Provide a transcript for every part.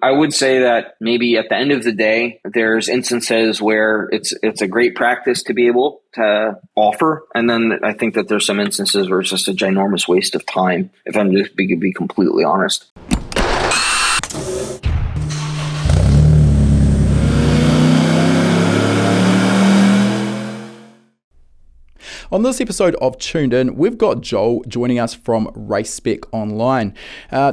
I would say that maybe at the end of the day, there's instances where it's a great practice to be able to offer. And then I think that there's some instances where it's just a ginormous waste of time, if I'm just be completely honest. On this episode of Tuned In, we've got Joel joining us from Racespec Online.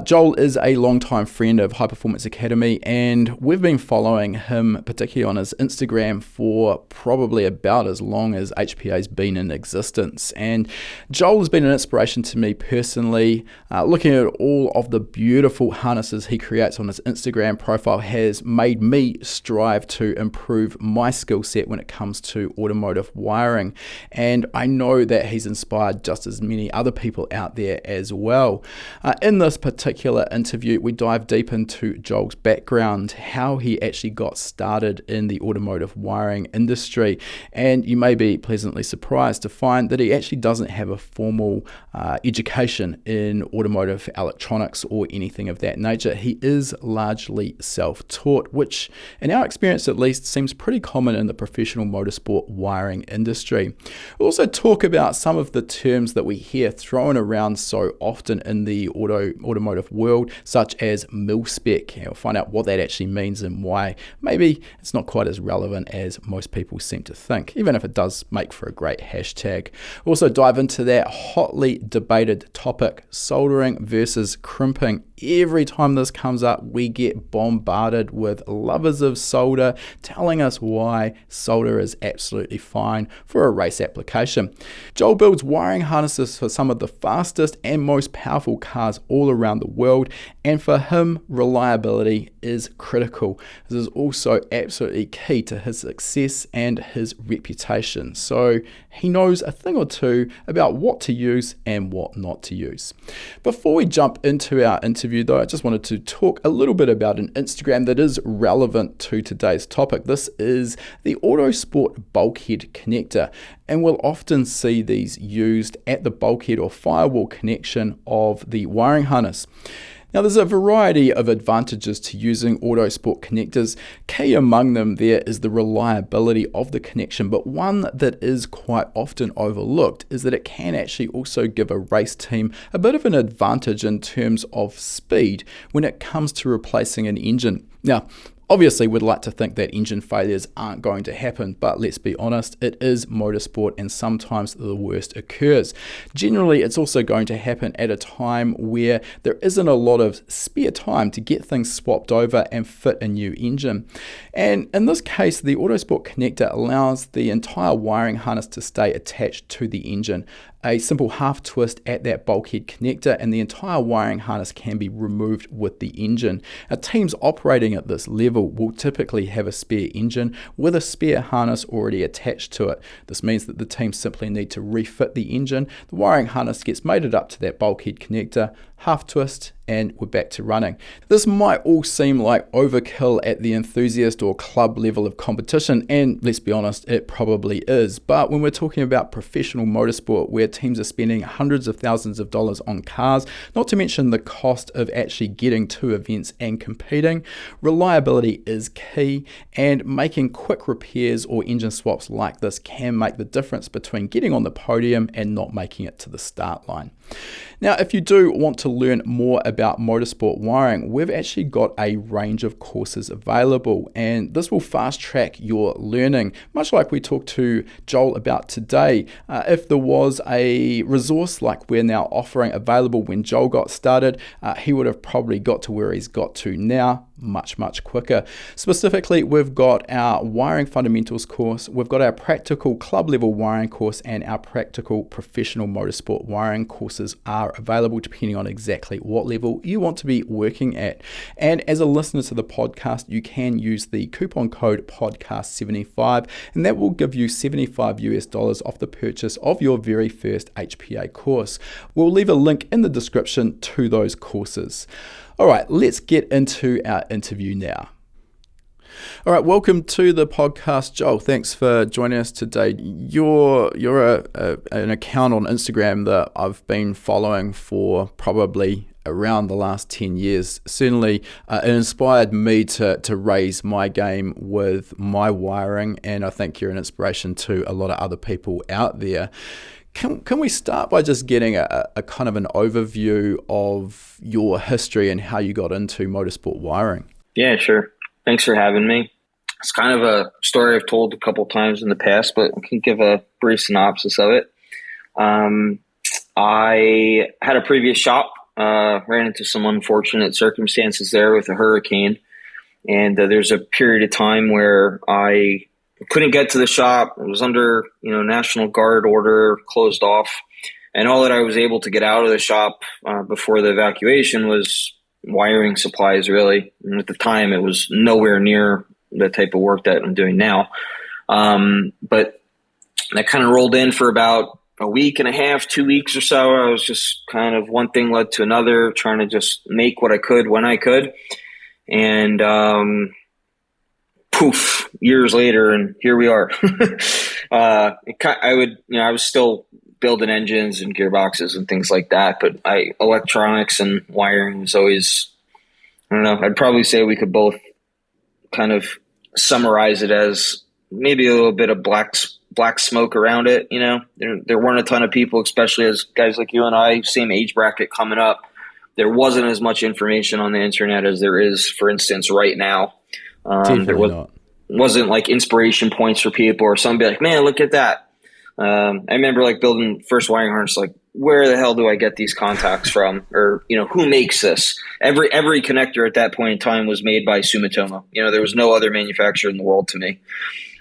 Joel is a longtime friend of High Performance Academy, and we've been following him, particularly on his Instagram, for probably about as long as HPA's been in existence. And Joel has been an inspiration to me personally. Looking at all of the beautiful harnesses he creates on his Instagram profile has made me strive to improve my skill set when it comes to automotive wiring. And I know that he's inspired just as many other people out there as well. In this particular interview, we dive deep into Joel's background, how he actually got started in the automotive wiring industry, and you may be pleasantly surprised to find that he actually doesn't have a formal education in automotive electronics or anything of that nature. He is largely self-taught, which in our experience at least seems pretty common in the professional motorsport wiring industry. We'll also talk about some of the terms that we hear thrown around so often in the automotive world, such as Milspec. We'll find out what that actually means and why maybe it's not quite as relevant as most people seem to think, even if it does make for a great hashtag. We'll also dive into that hotly debated topic, soldering versus crimping. Every time this comes up, we get bombarded with lovers of solder telling us why solder is absolutely fine for a race application. Joel builds wiring harnesses for some of the fastest and most powerful cars all around the world, and for him, reliability is critical. This is also absolutely key to his success and his reputation. So he knows a thing or two about what to use and what not to use. Before we jump into our interview though, I just wanted to talk a little bit about an Instagram that is relevant to today's topic. This is the Autosport Bulkhead connector, and we'll often see these used at the bulkhead or firewall connection of the wiring harness. Now, there's a variety of advantages to using Autosport connectors. Key among them there is the reliability of the connection, but one that is quite often overlooked is that it can actually also give a race team a bit of an advantage in terms of speed when it comes to replacing an engine. Now, obviously, we'd like to think that engine failures aren't going to happen, but let's be honest, it is motorsport and sometimes the worst occurs. Generally, it's also going to happen at a time where there isn't a lot of spare time to get things swapped over and fit a new engine. And in this case, the Autosport connector allows the entire wiring harness to stay attached to the engine. A simple half twist at that bulkhead connector and the entire wiring harness can be removed with the engine. Now, teams operating at this level will typically have a spare engine with a spare harness already attached to it. This means that the team simply need to refit the engine. The wiring harness gets mated up to that bulkhead connector, half twist, and we're back to running. This might all seem like overkill at the enthusiast or club level of competition, and let's be honest, it probably is. But when we're talking about professional motorsport, where teams are spending hundreds of thousands of dollars on cars, not to mention the cost of actually getting to events and competing, reliability is key, and making quick repairs or engine swaps like this can make the difference between getting on the podium and not making it to the start line. Now, if you do want to learn more about motorsport wiring, we've actually got a range of courses available, and this will fast track your learning, much like we talked to Joel about today. If there was a resource like we're now offering available when Joel got started, he would have probably got to where he's got to now much quicker. Specifically, we've got our wiring fundamentals course, we've got our practical club level wiring course, and our practical professional motorsport wiring courses are available depending on exactly what level you want to be working at. And as a listener to the podcast, you can use the coupon code podcast75, and that will give you $75 off the purchase of your very first HPA course. We'll leave a link in the description to those courses. All right, let's get into our interview now. All right, welcome to the podcast, Joel. Thanks for joining us today. You're an account on Instagram that I've been following for probably around the last 10 years. Certainly, it inspired me to raise my game with my wiring, and I think you're an inspiration to a lot of other people out there. Can we start by just getting a kind of an overview of your history and how you got into motorsport wiring? Yeah, sure. Thanks for having me. It's kind of a story I've told a couple times in the past, but I can give a brief synopsis of it. I had a previous shop, ran into some unfortunate circumstances there with a hurricane. And there's a period of time where I couldn't get to the shop. It was under, National Guard order, closed off. And all that I was able to get out of the shop before the evacuation was wiring supplies, really. And at the time, it was nowhere near the type of work that I'm doing now. But that kind of rolled in for about a week and a half, 2 weeks or so. I was just kind of one thing led to another, trying to just make what I could when I could. And poof, years later, and here we are. I was still building engines and gearboxes and things like that, but electronics and wiring was always, I don't know, I'd probably say we could both kind of summarize it as maybe a little bit of black smoke around it. There weren't a ton of people, especially as guys like you and I, same age bracket coming up. There wasn't as much information on the internet as there is, for instance, right now. There wasn't like inspiration points for people, or somebody like, man, look at that. I remember like building first wiring harness, like, where the hell do I get these contacts from? Or, who makes this? Every connector at that point in time was made by Sumitomo. There was no other manufacturer in the world to me.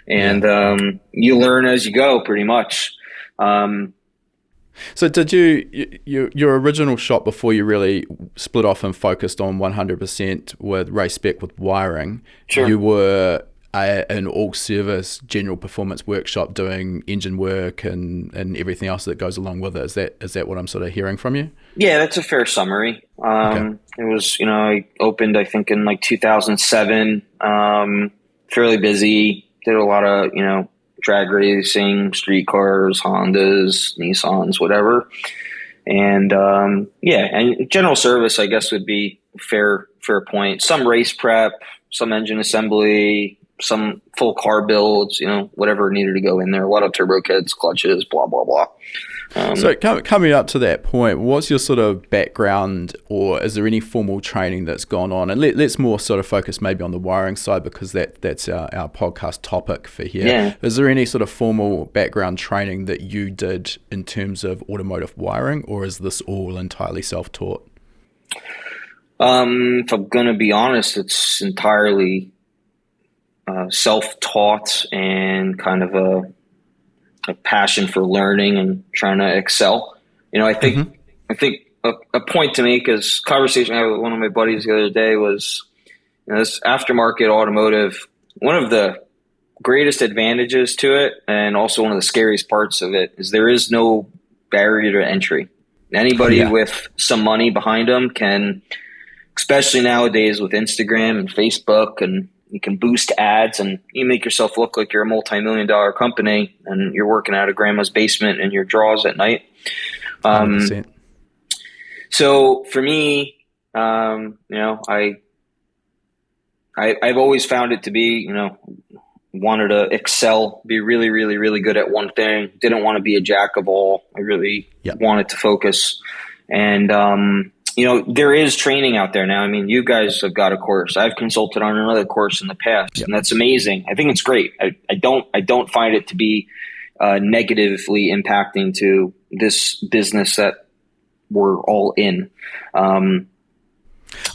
And you learn as you go, pretty much. So did your original shop, before you really split off and focused on 100% with racespec with wiring, sure, you were an all-service general performance workshop doing engine work and everything else that goes along with it. Is that what I'm sort of hearing from you? Yeah, that's a fair summary. Okay. It was, I opened, I think, in like 2007, fairly busy, did a lot of, drag racing, street cars, Hondas, Nissans, whatever. And, and general service, I guess, would be fair point. Some race prep, some engine assembly, some full car builds, whatever needed to go in there. A lot of turbo kits, clutches, blah, blah, blah. So coming up to that point, what's your sort of background, or is there any formal training that's gone on? And let's more sort of focus maybe on the wiring side, because that's our podcast topic for here. Yeah. Is there any sort of formal background training that you did in terms of automotive wiring, or is this all entirely self-taught? If I'm going to be honest, it's entirely self-taught and kind of a passion for learning and trying to excel. I think a point to make is conversation I had with one of my buddies the other day was, this aftermarket automotive, one of the greatest advantages to it, and also one of the scariest parts of it, is there is no barrier to entry. Anybody with some money behind them can, especially nowadays with Instagram and Facebook, and you can boost ads and you make yourself look like you're a multi-million-dollar company and you're working out of grandma's basement in your drawers at night. So for me, I've always found it to be, wanted to excel, be really, really, really good at one thing. Didn't want to be a jack of all. I really wanted to focus. And, there is training out there now. I mean, you guys have got a course. I've consulted on another course in the past, and that's amazing. I think it's great. I don't find it to be negatively impacting to this business that we're all in.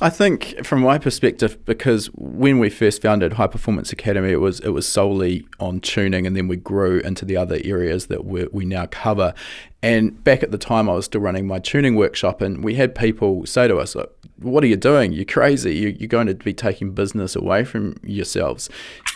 I think from my perspective, because when we first founded High Performance Academy, it was solely on tuning, and then we grew into the other areas that we now cover. And back at the time, I was still running my tuning workshop, and we had people say to us, "What are you doing? You're crazy. You're going to be taking business away from yourselves."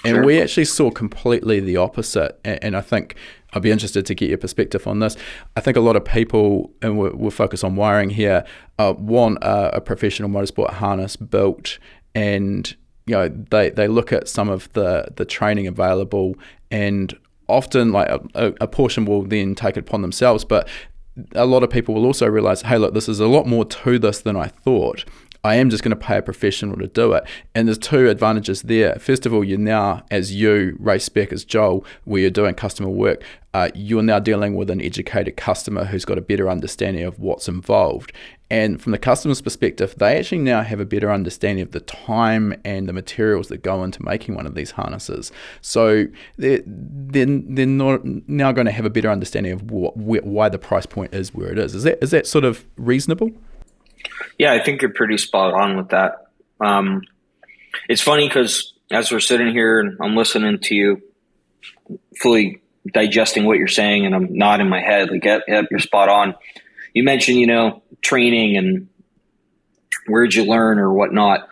And Sure. we actually saw completely the opposite. And I think I'd be interested to get your perspective on this. I think a lot of people, and we'll focus on wiring here, want a professional motorsport harness built, and they look at some of the training available, and often like a portion will then take it upon themselves, but a lot of people will also realize, hey, look, this is a lot more to this than I thought. I am just going to pay a professional to do it. And there's two advantages there. First of all, you're now, as you, racespec, as Joel, where you're doing customer work, you're now dealing with an educated customer who's got a better understanding of what's involved. And from the customer's perspective, they actually now have a better understanding of the time and the materials that go into making one of these harnesses. So they're not now going to have a better understanding of why the price point is where it is. Is that sort of reasonable? Yeah, I think you're pretty spot on with that. It's funny because as we're sitting here and I'm listening to you, fully digesting what you're saying, and I'm nodding my head like, yep, you're spot on. You mentioned, training and where'd you learn or whatnot.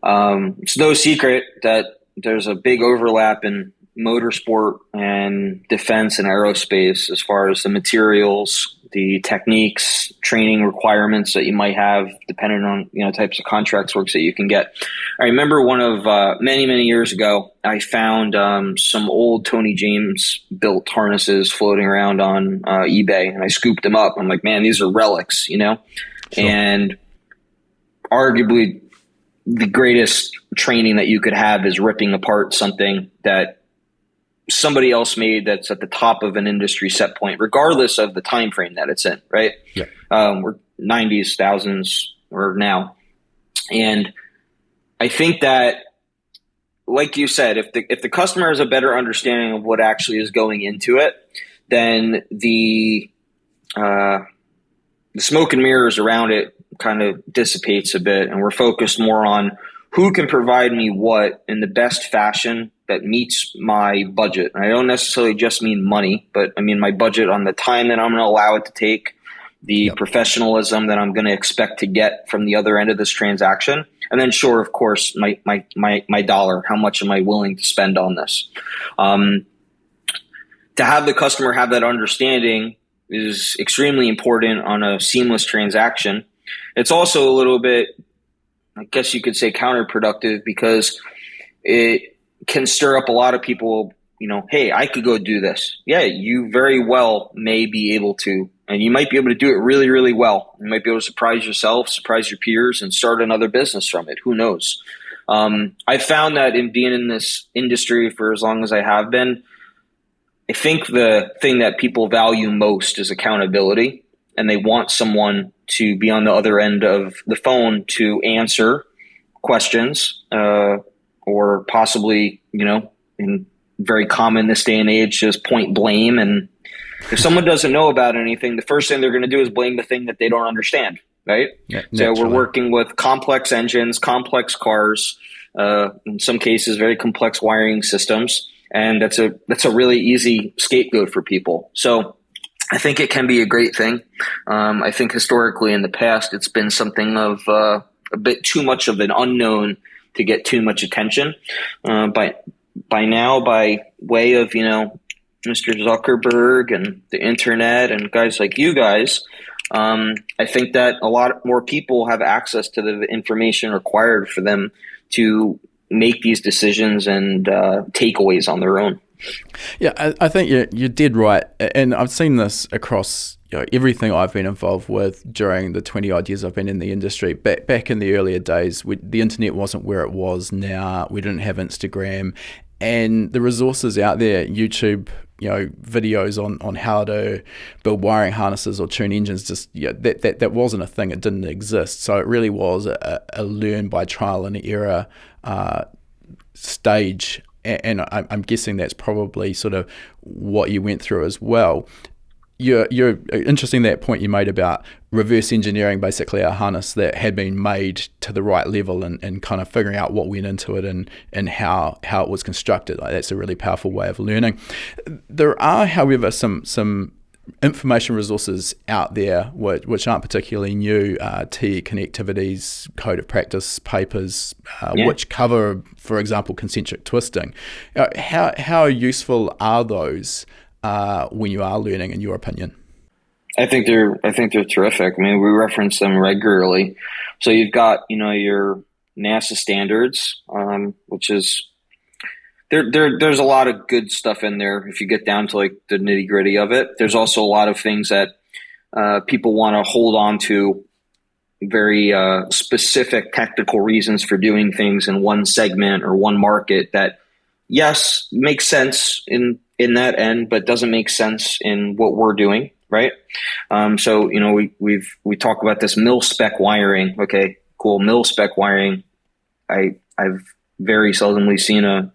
It's no secret that there's a big overlap in motorsport and defense and aerospace as far as the materials, the techniques, training requirements that you might have depending on, types of contracts works that you can get. I remember one of many, many years ago, I found some old Tony James built harnesses floating around on eBay, and I scooped them up. I'm like, man, these are relics, Sure. And arguably the greatest training that you could have is ripping apart something that somebody else made that's at the top of an industry set point, regardless of the time frame that it's in, right? Yeah. We're 90s, thousands, or now. And I think that, like you said, if the customer has a better understanding of what actually is going into it, then the smoke and mirrors around it kind of dissipates a bit, and we're focused more on who can provide me what in the best fashion that meets my budget. And I don't necessarily just mean money, but I mean my budget on the time that I'm going to allow it to take, the professionalism that I'm going to expect to get from the other end of this transaction. And then sure, of course, my dollar, how much am I willing to spend on this? To have the customer have that understanding is extremely important on a seamless transaction. It's also a little bit, I guess you could say, counterproductive because it can stir up a lot of people, hey, I could go do this. Yeah, you very well may be able to, and you might be able to do it really, really well. You might be able to surprise yourself, surprise your peers, and start another business from it. Who knows? I found that in being in this industry for as long as I have been, I think the thing that people value most is accountability, and they want someone to be on the other end of the phone to answer questions, or possibly, in very common this day and age, just point blame. And if someone doesn't know about anything, the first thing they're going to do is blame the thing that they don't understand, right? Yeah, so we're working with complex engines, complex cars, in some cases, very complex wiring systems. And that's a really easy scapegoat for people. So I think it can be a great thing. I think historically in the past, it's been something of a bit too much of an unknown to get too much attention. By now, by way of, Mr. Zuckerberg and the internet and guys like you guys, I think that a lot more people have access to the information required for them to make these decisions and takeaways on their own. Yeah, I think you're dead right. And I've seen this across everything I've been involved with during the 20 odd years I've been in the industry. Back in the earlier days, the internet wasn't where it was now. We didn't have Instagram, and the resources out there, YouTube, videos on how to build wiring harnesses or tune engines, just that wasn't a thing. It didn't exist. So it really was a learn by trial and error stage. And I'm guessing that's probably sort of what you went through as well. You're interesting, that point you made about reverse engineering basically a harness that had been made to the right level and kind of figuring out what went into it and how it was constructed. That's a really powerful way of learning. There are, however, some information resources out there which aren't particularly new, TE Connectivity's Code of Practice papers, which cover, for example, concentric twisting. How useful are those when you are learning, in your opinion? I think they're terrific. I mean, we reference them regularly. So you've got, your NASA standards, which is there's a lot of good stuff in there if you get down to like the nitty gritty of it. There's also a lot of things that people want to hold on to very specific technical reasons for doing things in one segment or one market that, yes, makes sense in that end, but doesn't make sense in what we're doing, right? So, you know, we talk about this Milspec wiring. Okay, cool. Milspec wiring. I've very seldomly seen a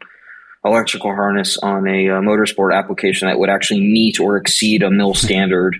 electrical harness on a motorsport application that would actually meet or exceed a mil standard.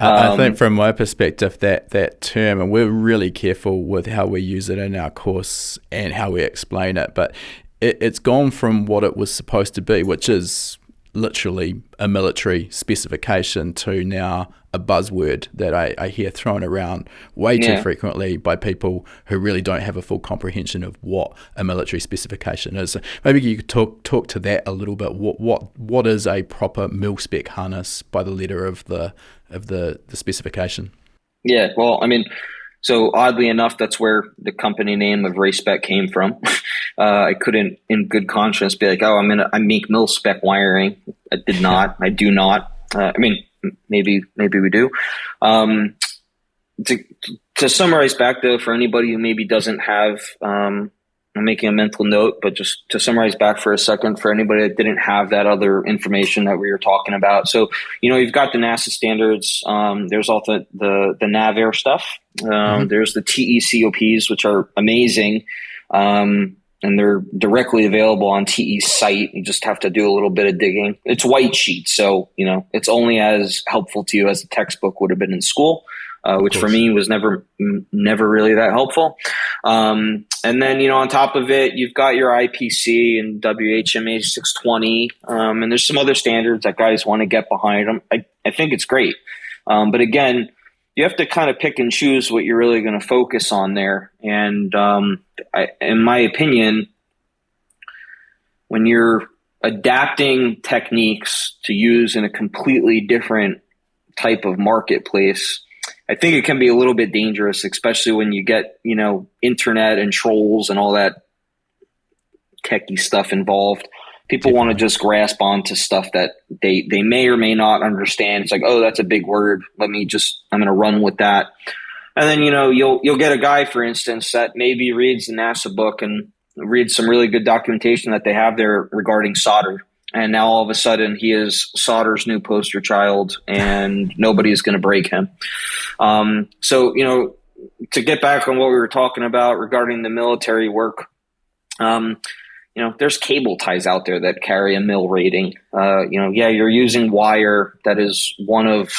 I think from my perspective, that term, and we're really careful with how we use it in our course and how we explain it, but it's gone from what it was supposed to be, which is literally a military specification, to now a buzzword that I hear thrown around way too frequently by people who really don't have a full comprehension of what a military specification is. So maybe you could talk to that a little bit. What is a proper Milspec harness by the letter of the specification? Yeah, well, I mean, so oddly enough, that's where the company name of racespec came from. I couldn't, in good conscience, be like, oh, I make Milspec wiring. I did not. I do not. I mean, maybe we do. To summarize back, though, for anybody who maybe doesn't have, I'm making a mental note, but just to summarize back for a second, for anybody that didn't have that other information that we were talking about. So, you know, you've got the NASA standards. There's also the NavAir stuff. There's the TECOPs, which are amazing. And they're directly available on TE's site. You just have to do a little bit of digging. It's white sheet, so, you know, it's only as helpful to you as the textbook would have been in school, which for me was never really that helpful. And then, you know, on top of it, you've got your IPC and WHMA 620, and there's some other standards that guys want to get behind them. I think it's great. But again, you have to kind of pick and choose what you're really going to focus on there. And in my opinion, when you're adapting techniques to use in a completely different type of marketplace, I think it can be a little bit dangerous, especially when you get, you know, internet and trolls and all that techie stuff involved. People want to just grasp onto stuff that they may or may not understand. It's like, oh, that's a big word. I'm going to run with that. And then, you know, you'll get a guy, for instance, that maybe reads the NASA book and reads some really good documentation that they have there regarding solder. And now all of a sudden he is solder's new poster child and nobody is going to break him. So, you know, to get back on what we were talking about regarding the military work, you know, there's cable ties out there that carry a mil rating. You know, yeah, you're using wire that is one of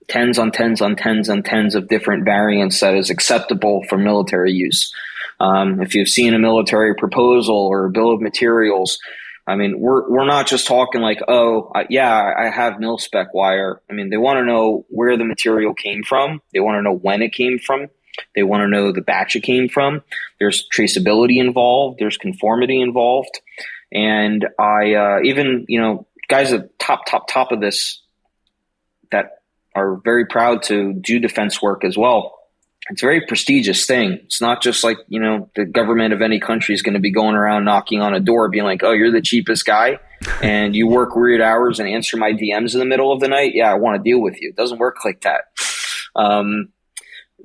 tens on tens on tens on tens of different variants that is acceptable for military use. If you've seen a military proposal or a bill of materials, I mean, we're not just talking like, oh, I have Milspec wire. I mean, they want to know where the material came from. They want to know when it came from. They want to know the batch it came from. There's traceability involved. There's conformity involved. And I even, you know, guys at top of this that are very proud to do defense work as well. It's a very prestigious thing. It's not just like, you know, the government of any country is going to be going around knocking on a door being like, oh, you're the cheapest guy and you work weird hours and answer my DMs in the middle of the night. Yeah, I want to deal with you. It doesn't work like that. On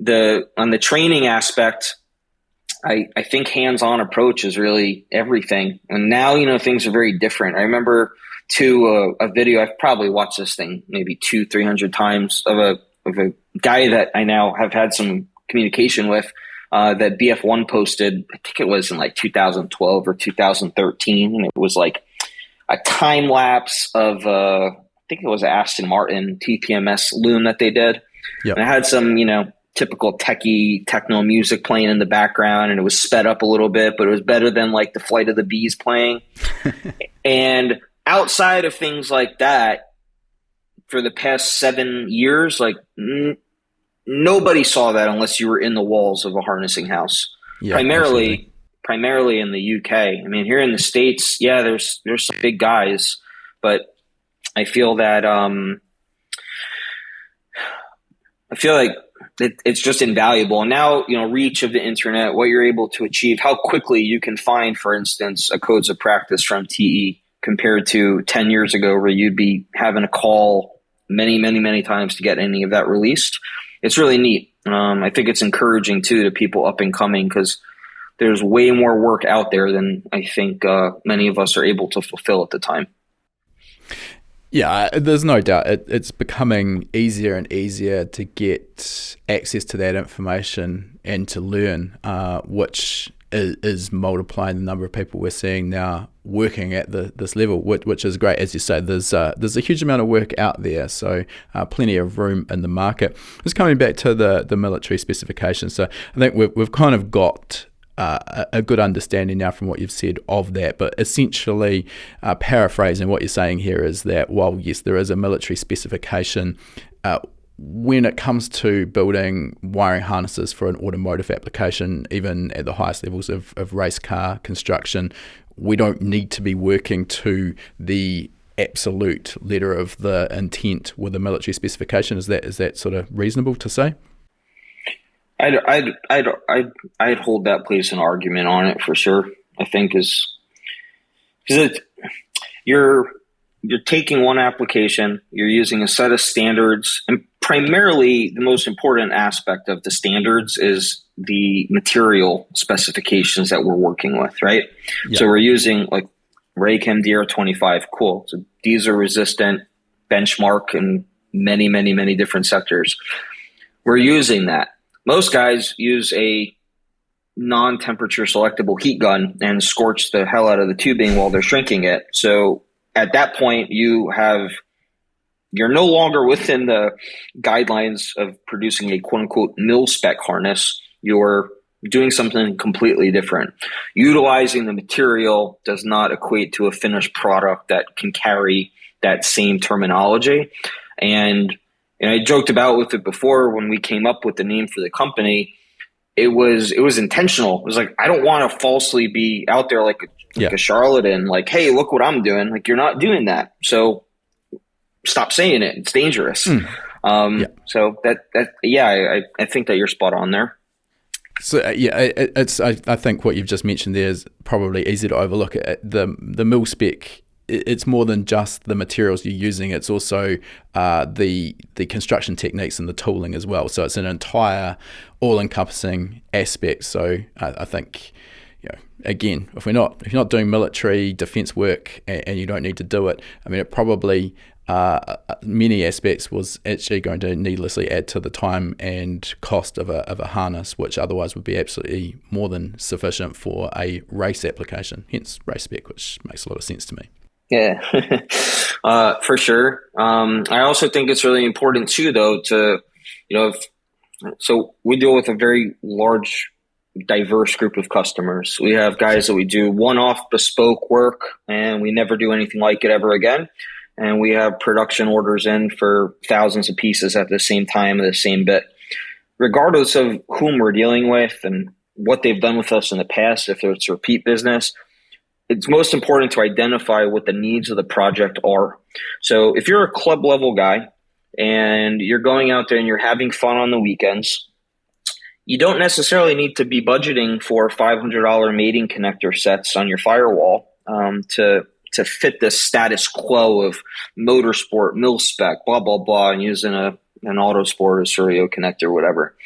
the training aspect, I think hands-on approach is really everything. And now, you know, things are very different. I remember a video, I've probably watched this thing maybe 200-300 times of a guy that I now have had some communication with, that BF1 posted. I think it was in like 2012 or 2013. And it was like a time lapse of, I think it was an Aston Martin TPMS loom that they did. Yep. And I had some, you know, typical techno music playing in the background, and it was sped up a little bit, but it was better than like the Flight of the Bees playing. And outside of things like that, for the past 7 years, like nobody saw that unless you were in the walls of a harnessing house. Yeah, primarily in the UK. I mean, here in the States, yeah, there's some big guys, but I feel that it's just invaluable. And now, you know, reach of the internet, what you're able to achieve, how quickly you can find, for instance, a codes of practice from TE compared to 10 years ago where you'd be having to call many, many, many times to get any of that released. It's really neat. I think it's encouraging too to people up and coming, because there's way more work out there than I think many of us are able to fulfill at the time. Yeah, there's no doubt it's becoming easier and easier to get access to that information and to learn, which is multiplying the number of people we're seeing now working at this level, which is great. As you say, there's a huge amount of work out there, so plenty of room in the market. Just coming back to the military specifications, so I think we've kind of got a good understanding now from what you've said of that, but essentially paraphrasing what you're saying here is that while yes, there is a military specification, when it comes to building wiring harnesses for an automotive application, even at the highest levels of race car construction, we don't need to be working to the absolute letter of the intent with the military specification. Is that sort of reasonable to say? I'd hold that place an argument on it for sure. I think is because you're taking one application, you're using a set of standards, and primarily the most important aspect of the standards is the material specifications that we're working with, right? Yeah. So we're using like Raychem DR25, cool. So these are resistant, benchmark in many, many, many different sectors. We're using that. Most guys use a non-temperature selectable heat gun and scorch the hell out of the tubing while they're shrinking it. So at that point, you're no longer within the guidelines of producing a quote-unquote Milspec harness. You're doing something completely different. Utilizing the material does not equate to a finished product that can carry that same terminology. And I joked about with it before when we came up with the name for the company. It was intentional. It was like, I don't want to falsely be out there like a charlatan, like, hey, look what I'm doing. Like, you're not doing that. So stop saying it. It's dangerous. So I think that you're spot on there. So I think what you've just mentioned there is probably easy to overlook. The Milspec, it's more than just the materials you're using. It's also the construction techniques and the tooling as well. So it's an entire all-encompassing aspect. So I think, again, if you're not doing military defense work and you don't need to do it, I mean, it probably many aspects was actually going to needlessly add to the time and cost of a harness, which otherwise would be absolutely more than sufficient for a race application. Hence racespec, which makes a lot of sense to me. Yeah, for sure. I also think it's really important too, though, to, so we deal with a very large, diverse group of customers. We have guys that we do one-off bespoke work and we never do anything like it ever again. And we have production orders in for thousands of pieces at the same time, the same bit. Regardless of whom we're dealing with and what they've done with us in the past, if it's repeat business, it's most important to identify what the needs of the project are. So if you're a club level guy and you're going out there and you're having fun on the weekends, you don't necessarily need to be budgeting for $500 mating connector sets on your firewall to fit the status quo of motorsport, Milspec, blah, blah, blah, and using an Autosport or Surrey connector, whatever.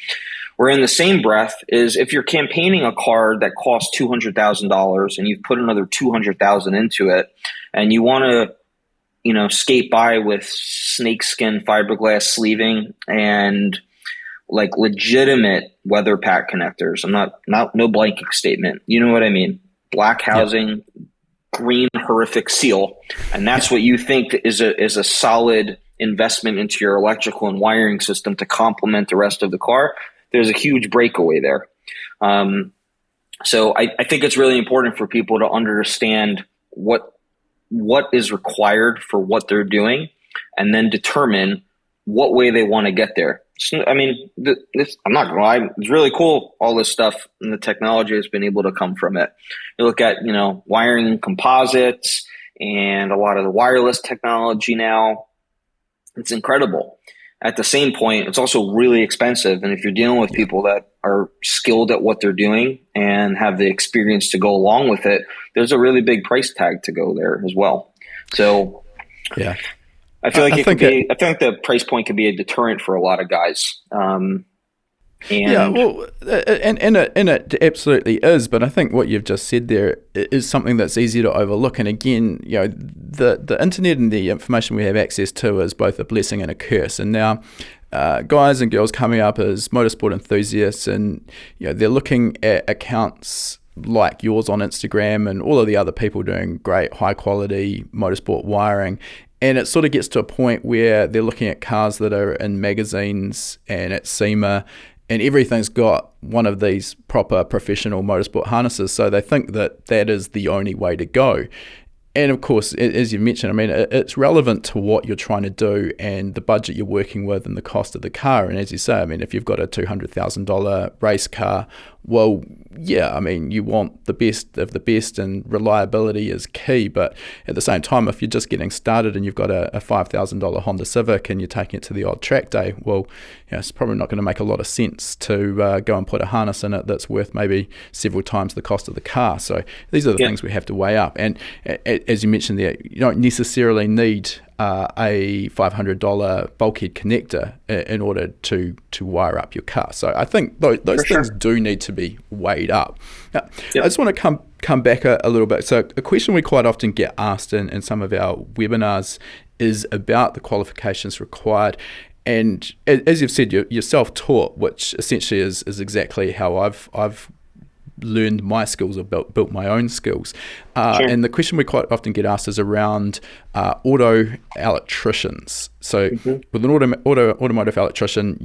Where in the same breath is if you're campaigning a car that costs $200,000 and you've put another $200,000 into it and you want to, skate by with snakeskin fiberglass sleeving and like legitimate weather pack connectors. I'm not no blanket statement. You know what I mean? Black housing, green horrific seal. And that's what you think is a solid investment into your electrical and wiring system to complement the rest of the car. There's a huge breakaway there. So I think it's really important for people to understand what is required for what they're doing and then determine what way they want to get there. I mean, I'm not going to lie. It's really cool, all this stuff and the technology has been able to come from it. You look at, wiring composites and a lot of the wireless technology now. It's incredible. At the same point, it's also really expensive. And if you're dealing with people that are skilled at what they're doing and have the experience to go along with it, there's a really big price tag to go there as well. So, yeah. I feel like I think it, I feel like the price point could be a deterrent for a lot of guys. Yeah, And well, and it absolutely is. But I think what you've just said there is something that's easy to overlook. And again, the internet and the information we have access to is both a blessing and a curse. And now, guys and girls coming up as motorsport enthusiasts, and they're looking at accounts like yours on Instagram and all of the other people doing great high quality motorsport wiring. And it sort of gets to a point where they're looking at cars that are in magazines and at SEMA, and everything's got one of these proper professional motorsport harnesses. So they think that that is the only way to go. And of course, as you mentioned, I mean, it's relevant to what you're trying to do and the budget you're working with and the cost of the car. And as you say, I mean, if you've got a $200,000 race car, well, yeah, I mean, you want the best of the best, and reliability is key. But at the same time, if you're just getting started and you've got a $5,000 Honda Civic and you're taking it to the odd track day, well, it's probably not going to make a lot of sense to go and put a harness in it that's worth maybe several times the cost of the car. So these are the things we have to weigh up. And as you mentioned there, you don't necessarily need a $500 bulkhead connector in order to wire up your car. So I think those things do need to be weighed up. Now, I just want to come back a little bit. So a question we quite often get asked in some of our webinars is about the qualifications required. And as you've said, you're self-taught, which essentially is exactly how I've learned my skills or built my own skills. And the question we quite often get asked is around auto electricians. So with an automotive electrician,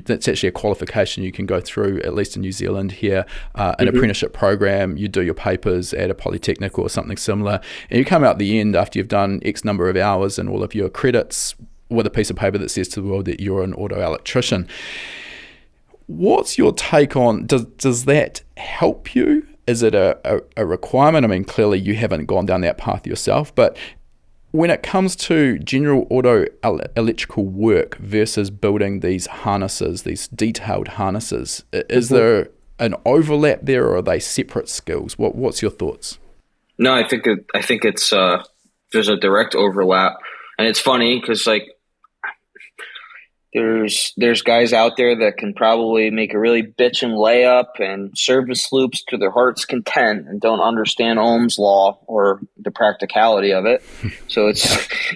that's actually a qualification you can go through, at least in New Zealand here, an apprenticeship program. You do your papers at a polytechnic or something similar, and you come out the end after you've done X number of hours and all of your credits with a piece of paper that says to the world that you're an auto electrician. What's your take on, does that help you? Is it a requirement? I mean, clearly you haven't gone down that path yourself, but when it comes to general auto electrical work versus building these harnesses, these detailed harnesses, is there an overlap there, or are they separate skills? What's your thoughts? No, I think it's there's a direct overlap, and it's funny because there's guys out there that can probably make a really bitchin' layup and service loops to their heart's content and don't understand Ohm's law or the practicality of it. So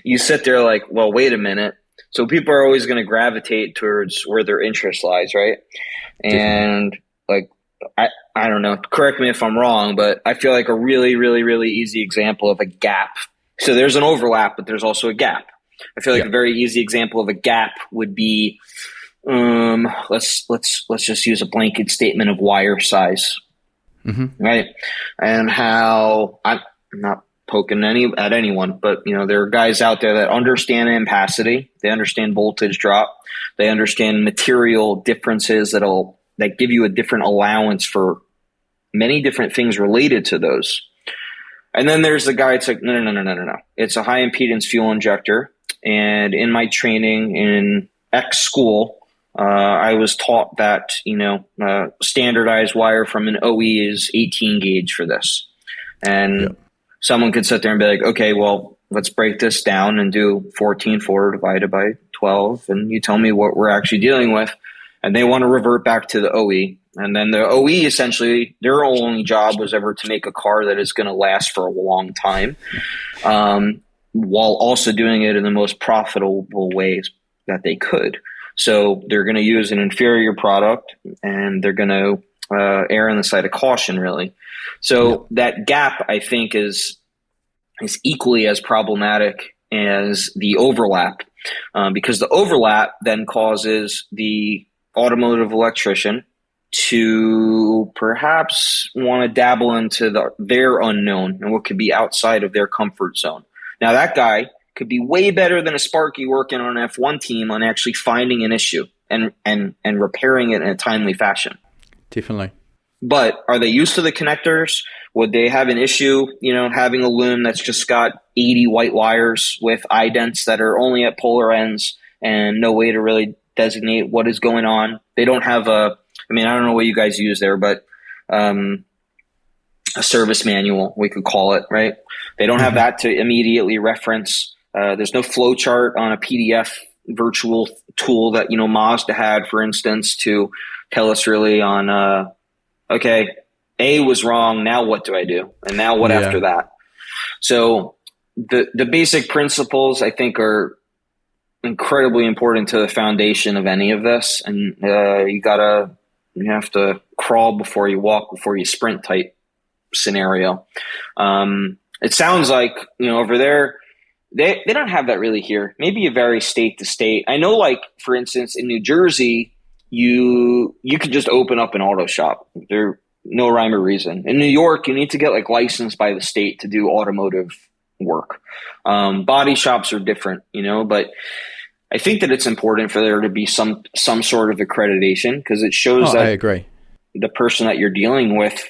you sit there like, well, wait a minute. So people are always going to gravitate towards where their interest lies, right? And I don't know, correct me if I'm wrong, but I feel like a really, really, really easy example of a gap. So there's an overlap, but there's also a gap. I feel like a very easy example of a gap would be, let's just use a blanket statement of wire size, right? And how, I'm not poking at anyone, but there are guys out there that understand ampacity, they understand voltage drop, they understand material differences that give you a different allowance for many different things related to those. And then there's the guy, it's like, no. It's a high impedance fuel injector. And in my training in X school, I was taught that, standardized wire from an OE is 18 gauge for this. And someone could sit there and be like, okay, well, let's break this down and do 14.4 divided by 12. And you tell me what we're actually dealing with. And they want to revert back to the OE. And then the OE, essentially, their only job was ever to make a car that is going to last for a long time, while also doing it in the most profitable ways that they could. So they're going to use an inferior product, and they're going to err on the side of caution, really. So that gap, I think, is equally as problematic as the overlap, because the overlap then causes the automotive electrician to perhaps want to dabble into their unknown and what could be outside of their comfort zone. Now, that guy could be way better than a Sparky working on an F1 team on actually finding an issue and repairing it in a timely fashion. Definitely. But are they used to the connectors? Would they have an issue, having a loom that's just got 80 white wires with idents that are only at polar ends and no way to really designate what is going on? They don't have I don't know what you guys use there, but a service manual, we could call it, right? They don't have that to immediately reference There's no flow chart on a PDF virtual tool that, Mazda had, for instance, to tell us really on, okay, A was wrong. Now what do I do? And now what after that? So the basic principles, I think, are incredibly important to the foundation of any of this. And you have to crawl before you walk, before you sprint type scenario. It sounds like, over there, they don't have that really here. Maybe it varies state to state. I know, like, for instance, in New Jersey, you could just open up an auto shop. There no rhyme or reason. In New York, you need to get like licensed by the state to do automotive work. Body shops are different, but I think that it's important for there to be some sort of accreditation, because it shows that I agree. The person that you're dealing with,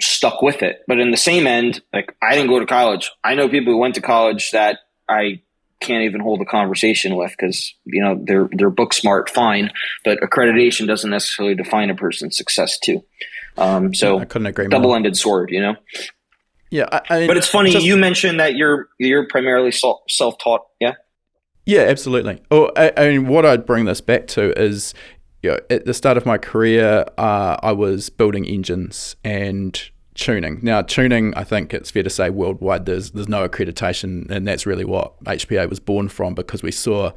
stuck with it. But in the same end, like, I didn't go to college. I know people who went to college that I can't even hold a conversation with because, they're book smart, fine, but accreditation doesn't necessarily define a person's success too. So I couldn't agree more. Double-ended sword, Yeah, but it's funny, you mentioned that you're primarily self-taught. Yeah, absolutely. Oh, I mean, what I'd bring this back to is, at the start of my career, I was building engines and tuning. Now, tuning, I think it's fair to say worldwide, there's no accreditation, and that's really what HPA was born from, because we saw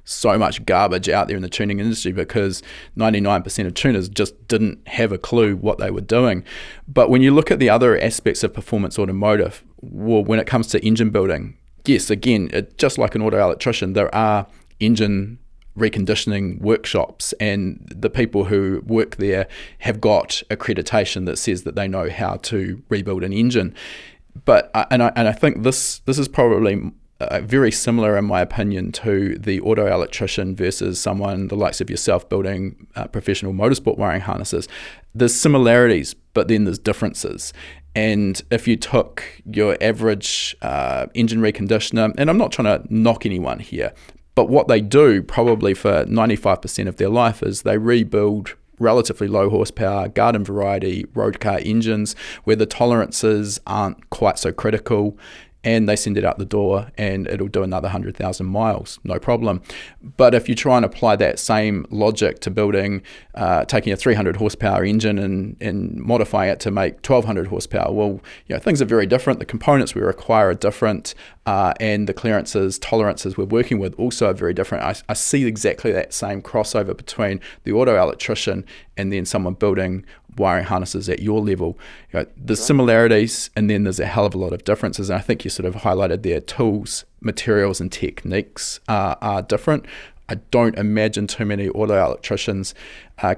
so much garbage out there in the tuning industry because 99% of tuners just didn't have a clue what they were doing. But when you look at the other aspects of performance automotive, well, when it comes to engine building, yes, again, just like an auto electrician, there are engine reconditioning workshops, and the people who work there have got accreditation that says that they know how to rebuild an engine. But I think this is probably very similar, in my opinion, to the auto electrician versus someone the likes of yourself building professional motorsport wiring harnesses. There's similarities, but then there's differences. And if you took your average engine reconditioner, and I'm not trying to knock anyone here, but what they do probably for 95% of their life is they rebuild relatively low horsepower, garden variety road car engines where the tolerances aren't quite so critical, and they send it out the door and it'll do another 100,000 miles, no problem. But if you try and apply that same logic to building, taking a 300 horsepower engine and modifying it to make 1200 horsepower, well, things are very different. The components we require are different, and the clearances, tolerances we're working with also are very different. I see exactly that same crossover between the auto electrician and then someone building wiring harnesses at your level. There's similarities, and then there's a hell of a lot of differences. And I think you sort of highlighted there, tools, materials, and techniques are different. I don't imagine too many auto electricians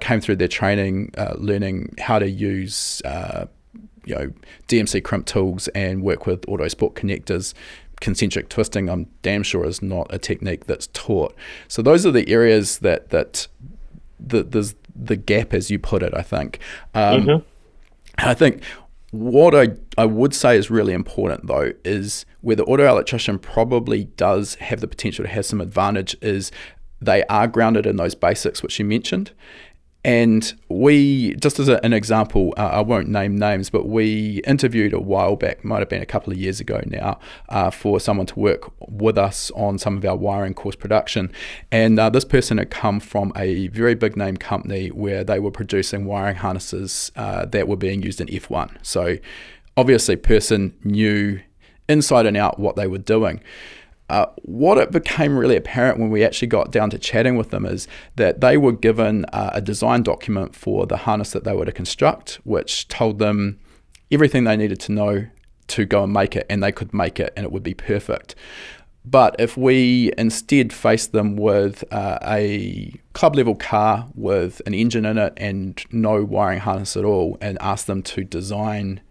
came through their training learning how to use DMC crimp tools and work with Autosport connectors. Concentric twisting, I'm damn sure, is not a technique that's taught. So those are the areas that there's the gap, as you put it, I think. I think what I would say is really important, though, is where the auto electrician probably does have the potential to have some advantage is they are grounded in those basics which you mentioned. And we, just as an example, I won't name names, but we interviewed a while back, might have been a couple of years ago now, for someone to work with us on some of our wiring course production. And this person had come from a very big name company where they were producing wiring harnesses that were being used in F1. So obviously person knew inside and out what they were doing. What it became really apparent when we actually got down to chatting with them is that they were given a design document for the harness that they were to construct, which told them everything they needed to know to go and make it, and they could make it and it would be perfect. But if we instead faced them with a club level car with an engine in it and no wiring harness at all, and asked them to design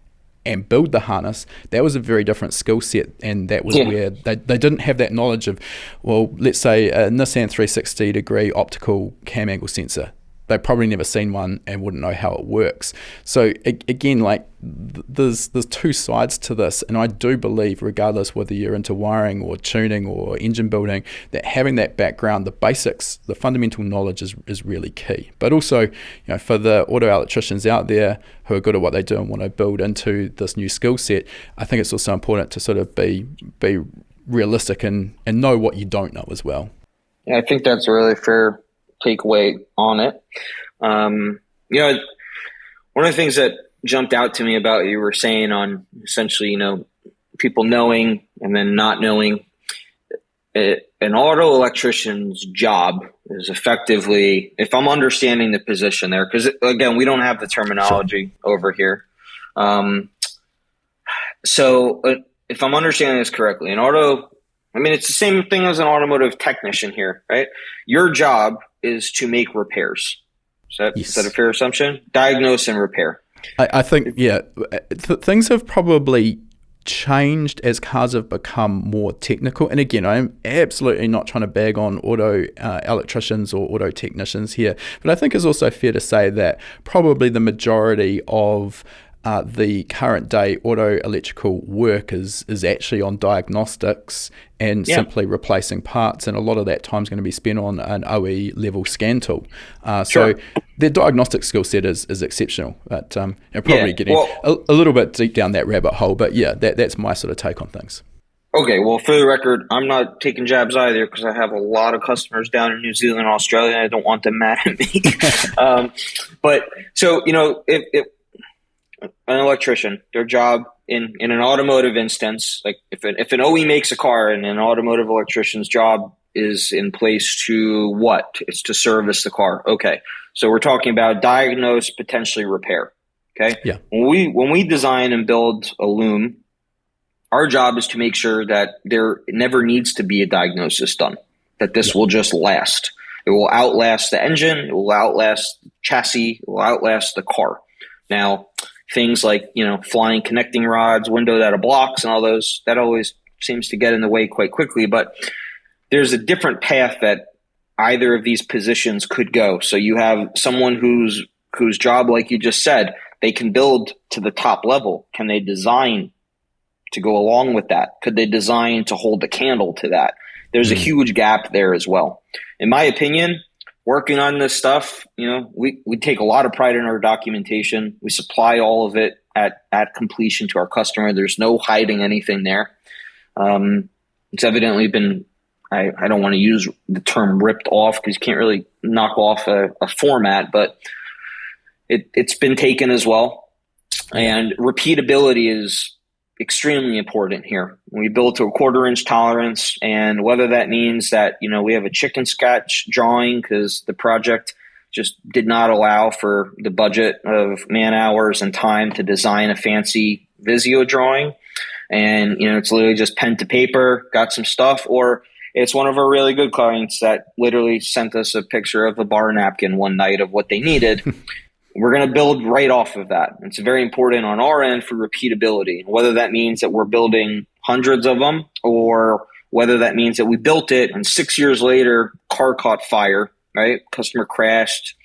and build the harness, that was a very different skill set, and that was where they didn't have that knowledge of, well, let's say a Nissan 360 degree optical cam angle sensor. They've probably never seen one and wouldn't know how it works. So again, like there's two sides to this, and I do believe, regardless whether you're into wiring or tuning or engine building, that having that background, the basics, the fundamental knowledge is really key. But also, for the auto electricians out there who are good at what they do and want to build into this new skill set, I think it's also important to sort of be realistic and know what you don't know as well. Yeah, I think that's a really fair takeaway on it. One of the things that jumped out to me about what you were saying on essentially, people knowing and then not knowing. An auto electrician's job is effectively, if I'm understanding the position there, because again, we don't have the terminology over here. So if I'm understanding this correctly, it's the same thing as an automotive technician here, right? Your job is to make repairs. Is that a fair assumption? Diagnose and repair. I think, things have probably changed as cars have become more technical. And again, I'm absolutely not trying to bag on auto electricians or auto technicians here, but I think it's also fair to say that probably the majority of the current day auto electrical work is actually on diagnostics and simply replacing parts, and a lot of that time is going to be spent on an OE level scan tool. So their diagnostic skill set is exceptional, but probably getting a little bit deep down that rabbit hole. But that's my sort of take on things. Okay, well, for the record, I'm not taking jabs either because I have a lot of customers down in New Zealand and Australia, and I don't want them mad at me. If an electrician, their job in an automotive instance, like if an OE makes a car and an automotive electrician's job is in place to what? It's to service the car. Okay. So we're talking about diagnose, potentially repair. Okay. Yeah. When we design and build a loom, our job is to make sure that there never needs to be a diagnosis done, that this will just last. It will outlast the engine. It will outlast the chassis. It will outlast the car. Now, things like, flying connecting rods, window out of blocks and all those, that always seems to get in the way quite quickly. But there's a different path that either of these positions could go. So you have someone whose job, like you just said, they can build to the top level. Can they design to go along with that? Could they design to hold the candle to that? There's a huge gap there as well. In my opinion, working on this stuff, we take a lot of pride in our documentation. We supply all of it at completion to our customer. There's no hiding anything there. It's evidently been, I don't want to use the term ripped off because you can't really knock off a format, but it's been taken as well. And repeatability is extremely important here. We build to a 1/4 inch tolerance, and whether that means that, we have a chicken sketch drawing because the project just did not allow for the budget of man hours and time to design a fancy Visio drawing. And, it's literally just pen to paper, got some stuff, or it's one of our really good clients that literally sent us a picture of a bar napkin one night of what they needed. We're going to build right off of that. It's very important on our end for repeatability, whether that means that we're building hundreds of them or whether that means that we built it and 6 years later, car caught fire, right? Customer crashed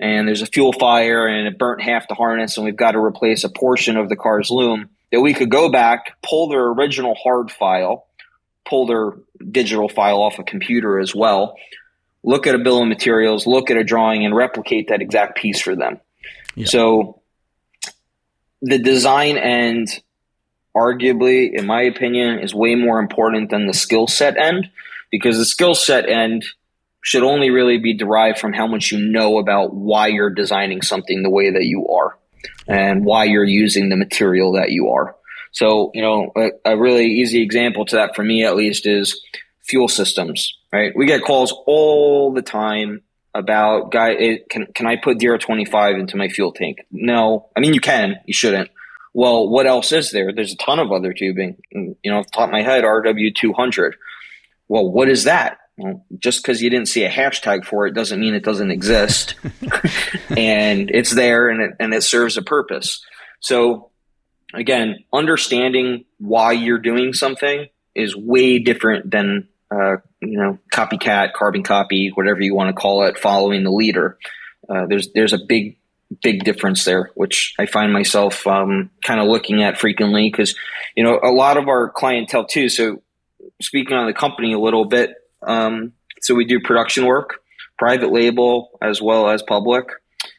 and there's a fuel fire and it burnt half the harness and we've got to replace a portion of the car's loom, that we could go back, pull their original hard file, pull their digital file off a computer as well, look at a bill of materials, look at a drawing, and replicate that exact piece for them. Yeah. So the design end, arguably, in my opinion, is way more important than the skill set end, because the skill set end should only really be derived from how much you know about why you're designing something the way that you are and why you're using the material that you are. So, a really easy example to that for me, at least, is fuel systems, right? We get calls all the time about, can I put DR25 into my fuel tank? No. I mean, you can, you shouldn't. Well, what else is there? There's a ton of other tubing. Off the top of my head, RW200. Well, what is that? Well, just because you didn't see a hashtag for it doesn't mean it doesn't exist. And it's there and it serves a purpose. So again, understanding why you're doing something is way different than copycat, carbon copy, whatever you want to call it, following the leader. There's a big difference there, which I find myself kind of looking at frequently because, a lot of our clientele too. So speaking on the company a little bit, so we do production work, private label, as well as public.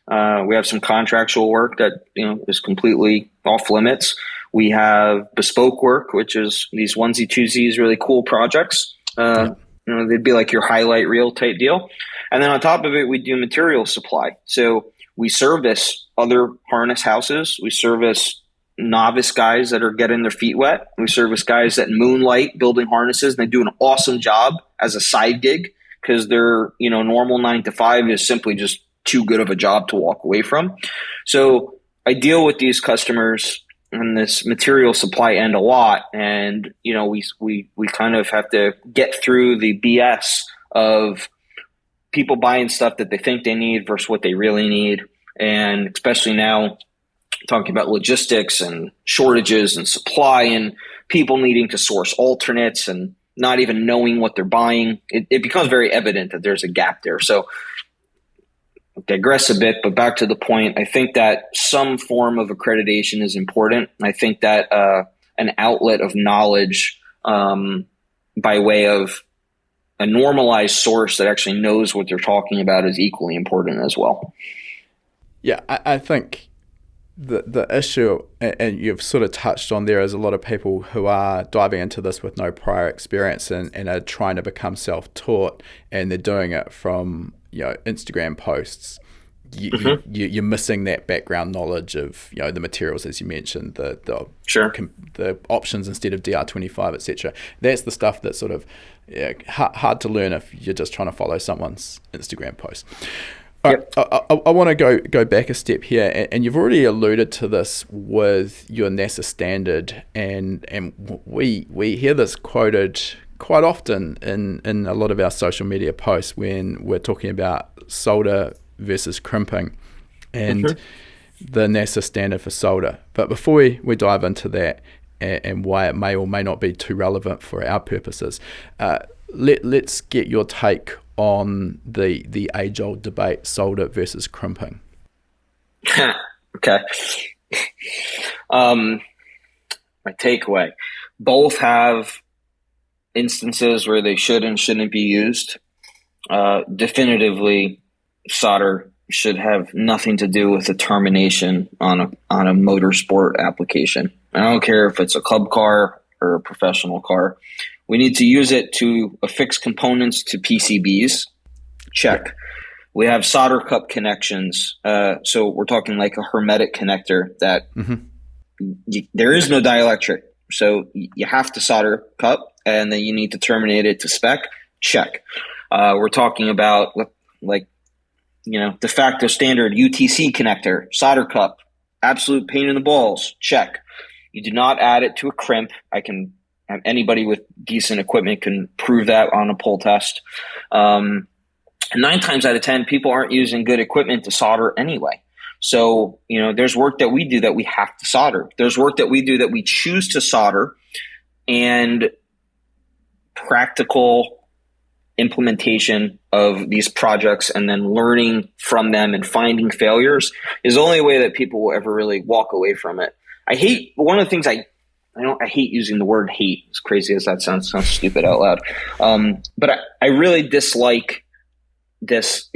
We have some contractual work that, is completely off limits. We have bespoke work, which is these onesie twosies, really cool projects. They'd be like your highlight reel type deal. And then on top of it, we do material supply. So we service other harness houses. We service novice guys that are getting their feet wet. We service guys that moonlight building harnesses, and they do an awesome job as a side gig because their normal 9 to 5 is simply just too good of a job to walk away from. So I deal with these customers in this material supply end a lot, and we kind of have to get through the BS of people buying stuff that they think they need versus what they really need. And especially now, talking about logistics and shortages and supply and people needing to source alternates and not even knowing what they're buying, it becomes very evident that there's a gap there. So I digress a bit, but back to the point, I think that some form of accreditation is important. I think that an outlet of knowledge by way of a normalized source that actually knows what they're talking about is equally important as well. Yeah, I think the issue, and you've sort of touched on there, is a lot of people who are diving into this with no prior experience and are trying to become self-taught, and they're doing it from Instagram posts. You're missing that background knowledge of the materials, as you mentioned, the options instead of DR25, etc. That's the stuff that's sort of hard to learn if you're just trying to follow someone's Instagram post. Yep. I want to go back a step here, and you've already alluded to this with your NASA standard, and we hear this quoted quite often in a lot of our social media posts when we're talking about solder versus crimping and the NASA standard for solder. But before we dive into that and why it may or may not be too relevant for our purposes, let's get your take on the age-old debate, solder versus crimping. Okay. My takeaway: both have instances where they should and shouldn't be used. Definitively, solder should have nothing to do with the termination on a motorsport application. I don't care if it's a club car or a professional car. We need to use it to affix components to PCBs. Check. We have solder cup connections. So we're talking like a hermetic connector that there is no dielectric. So you have to solder cup, and then you need to terminate it to spec. Check. We're talking about de facto standard UTC connector, solder cup, absolute pain in the balls. Check. You do not add it to a crimp. Anybody with decent equipment can prove that on a pull test. 9 times out of 10, people aren't using good equipment to solder anyway. So, there's work that we do that we have to solder. There's work that we do that we choose to solder, and practical implementation of these projects and then learning from them and finding failures is the only way that people will ever really walk away from it. One of the things I hate using the word hate, as crazy as that sounds stupid out loud. But I really dislike this.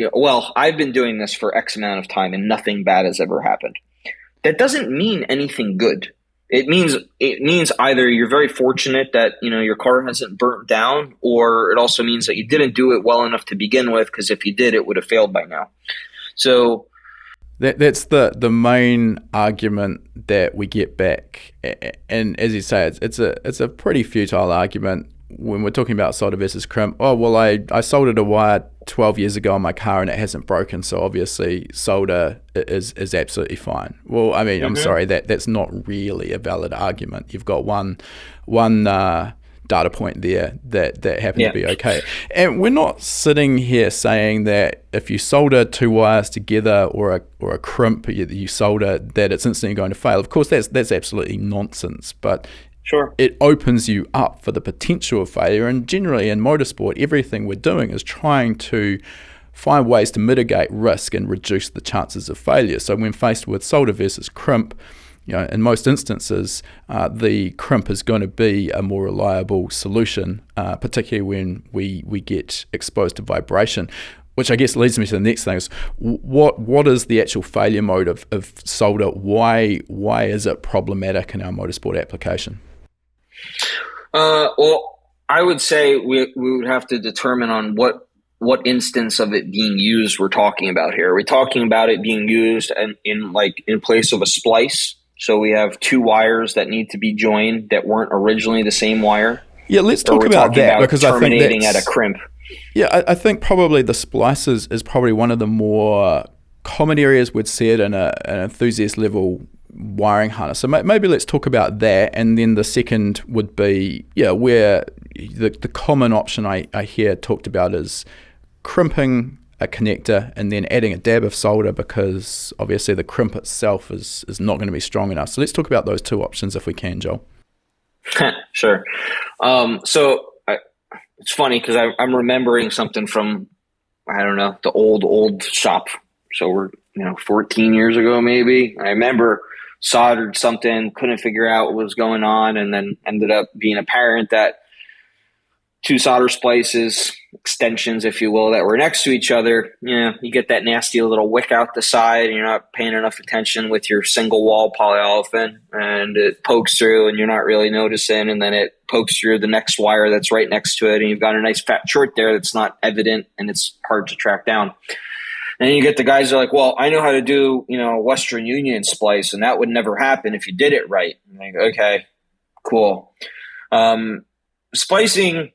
I've been doing this for X amount of time and nothing bad has ever happened. That doesn't mean anything good. It means either you're very fortunate that, your car hasn't burnt down, or it also means that you didn't do it well enough to begin with, because if you did, it would have failed by now. So that's the main argument that we get back, and as you say, it's a pretty futile argument when we're talking about solder versus crimp. Oh well, I soldered a wire 12 years ago on my car and it hasn't broken, so obviously solder is absolutely fine. Well, I mean, I'm sorry, that's not really a valid argument. You've got one data point there that happened to be okay. And we're not sitting here saying that if you solder 2 wires together or a crimp you solder, that it's instantly going to fail. Of course, that's absolutely nonsense, but sure, it opens you up for the potential of failure. And generally in motorsport, everything we're doing is trying to find ways to mitigate risk and reduce the chances of failure. So when faced with solder versus crimp, in most instances, the crimp is going to be a more reliable solution, particularly when we get exposed to vibration. which I guess leads me to the next thing is what is the actual failure mode of solder? Why is it problematic in our motorsport application? Well, I would say we would have to determine on what instance of it being used we're talking about here. Are we talking about it being used in place of a splice? So we have two wires that need to be joined that weren't originally the same wire. Yeah, let's talk about that, because I think terminating at a crimp. Yeah, I think probably the splices is probably one of the more common areas we'd see it in an enthusiast level wiring harness. So maybe let's talk about that, and then the second would be where the common option I hear talked about is crimping a connector and then adding a dab of solder, because obviously the crimp itself is not going to be strong enough. So let's talk about those two options if we can, Joel. Sure. It's funny because I'm remembering something from, I don't know, the old shop. So we're 14 years ago maybe. I remember soldered something, couldn't figure out what was going on, and then ended up being apparent that two solder splices, extensions, if you will, that were next to each other, you get that nasty little wick out the side, and you're not paying enough attention with your single wall polyolefin, and it pokes through and you're not really noticing, and then it pokes through the next wire that's right next to it, and you've got a nice fat short there that's not evident and it's hard to track down. And then you get the guys that are like, well, I know how to do, a Western Union splice, and that would never happen if you did it right. I'm like, okay, cool. Splicing,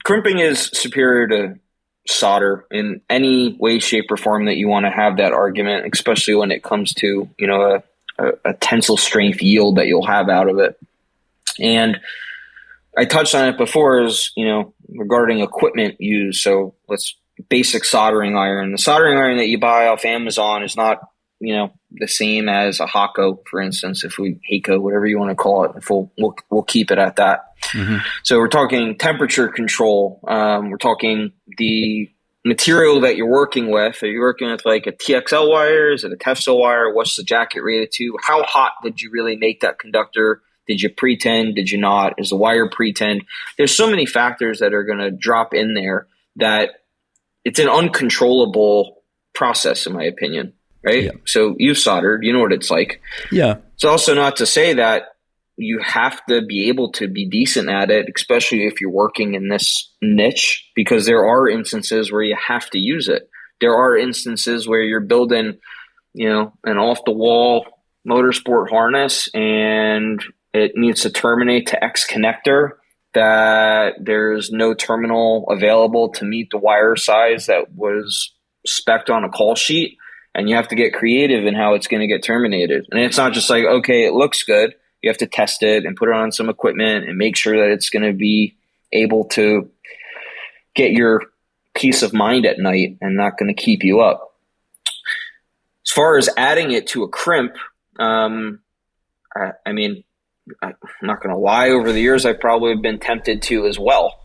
crimping is superior to solder in any way, shape, or form that you want to have that argument, especially when it comes to, a tensile strength yield that you'll have out of it. And I touched on it before regarding equipment used. So basic soldering iron. The soldering iron that you buy off Amazon is not, the same as a Hako, for instance, Hako, whatever you want to call it. If we'll keep it at that. Mm-hmm. So we're talking temperature control. We're talking the material that you're working with. Are you working with like a TXL wire? Is it a tefzel wire? What's the jacket rated to? How hot did you really make that conductor? Did you pretend? Did you not? Is the wire pretend? There's so many factors that are going to drop in there that it's an uncontrollable process, in my opinion, right? Yeah. So you've soldered, you know what it's like. Yeah. It's also not to say that you have to be able to be decent at it, especially if you're working in this niche, because there are instances where you have to use it. There are instances where you're building, an off-the-wall motorsport harness and it needs to terminate to X connector, that there's no terminal available to meet the wire size that was spec'd on a call sheet, and you have to get creative in how it's going to get terminated. And it's not just like, okay, it looks good. You have to test it and put it on some equipment and make sure that it's going to be able to get your peace of mind at night and not going to keep you up. As far as adding it to a crimp, I'm not going to lie, over the years, I've probably been tempted to as well.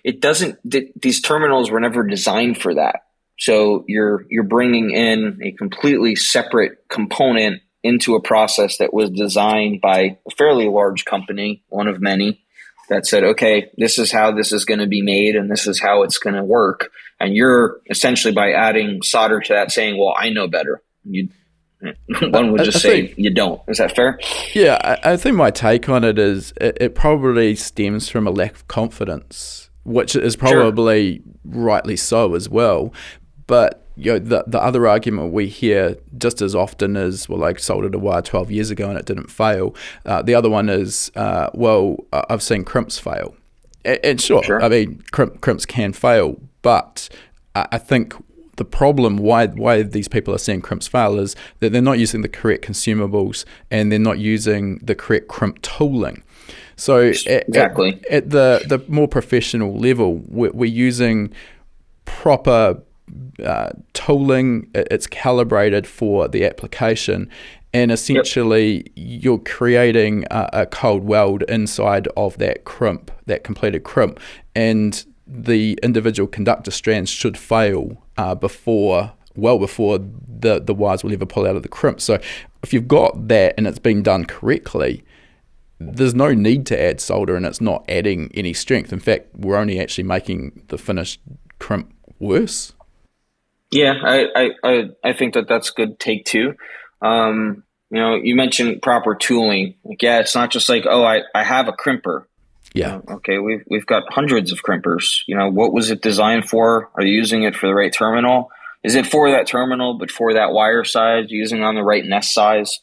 These terminals were never designed for that. So you're bringing in a completely separate component into a process that was designed by a fairly large company, one of many, that said, okay, this is how this is going to be made and this is how it's going to work. And you're essentially, by adding solder to that, saying, well, I know better. One would just say you don't. Is that fair? Yeah, I think my take on it is it probably stems from a lack of confidence, which is probably rightly so as well. But the other argument we hear just as often is, well, I soldered a wire 12 years ago and it didn't fail. The other one is, I've seen crimps fail. And sure. I mean, crimps can fail, but I think the problem why these people are seeing crimps fail is that they're not using the correct consumables and they're not using the correct crimp tooling. So exactly. At the more professional level, we're using proper tooling. It's calibrated for the application, and essentially you're creating a cold weld inside of that crimp, that completed crimp, and the individual conductor strands should fail before the wires will ever pull out of the crimp. So if you've got that and it's been done correctly, there's no need to add solder, and it's not adding any strength. In fact, we're only actually making the finished crimp worse. Yeah, I think that's a good take too. You mentioned proper tooling. Like, yeah, it's not just like, oh, I have a crimper. Yeah. Okay, we've got hundreds of crimpers. What was it designed for? Are you using it for the right terminal? Is it for that terminal, but for that wire size, using it on the right nest size?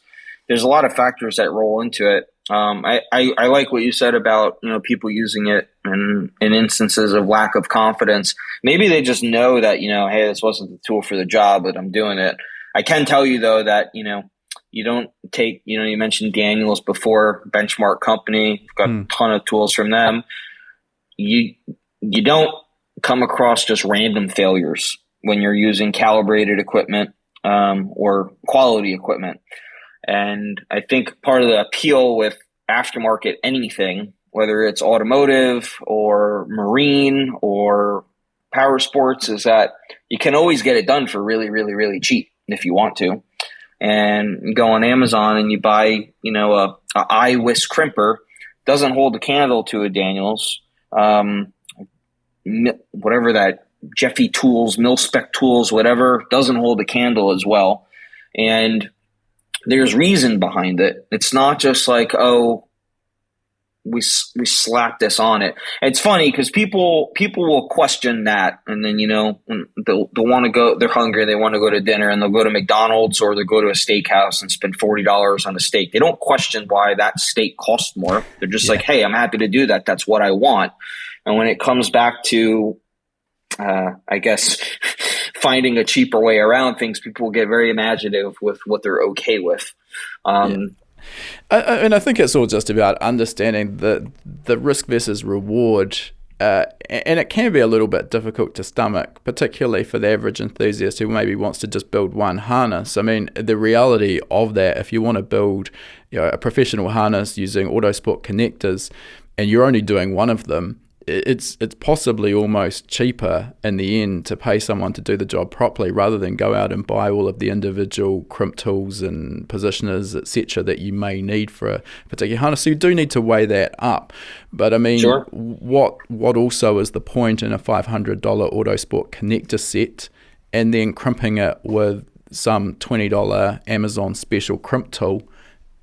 There's a lot of factors that roll into it. I like what you said about, people using it in instances of lack of confidence. Maybe they just know that, hey, this wasn't the tool for the job, but I'm doing it. I can tell you though that, you don't take, you mentioned Daniels before, benchmark company, you've got a ton of tools from them. You don't come across just random failures when you're using calibrated equipment, or quality equipment. And I think part of the appeal with aftermarket anything, whether it's automotive or marine or power sports, is that you can always get it done for really, really, really cheap if you want to. And you go on Amazon and you buy, a iWis crimper, doesn't hold a candle to a Daniels, whatever that Jeffy tools, Milspec tools, whatever, doesn't hold a candle as well. And there's reason behind it. It's not just like, oh, we slapped this on it. It's funny because people will question that, and then they'll want to go. They're hungry. They want to go to dinner, and they'll go to McDonald's or they'll go to a steakhouse and spend $40 on a steak. They don't question why that steak costs more. They're just like, hey, I'm happy to do that. That's what I want. And when it comes back to, I guess, finding a cheaper way around things, people get very imaginative with what they're okay with. And I think it's all just about understanding the risk versus reward, and it can be a little bit difficult to stomach, particularly for the average enthusiast who maybe wants to just build one harness. I mean, the reality of that, if you want to build a professional harness using Autosport connectors and you're only doing one of them, it's possibly almost cheaper in the end to pay someone to do the job properly rather than go out and buy all of the individual crimp tools and positioners, etc., that you may need for a particular harness. So you do need to weigh that up. But I mean, sure. What also is the point in a $500 Autosport connector set and then crimping it with some $20 Amazon special crimp tool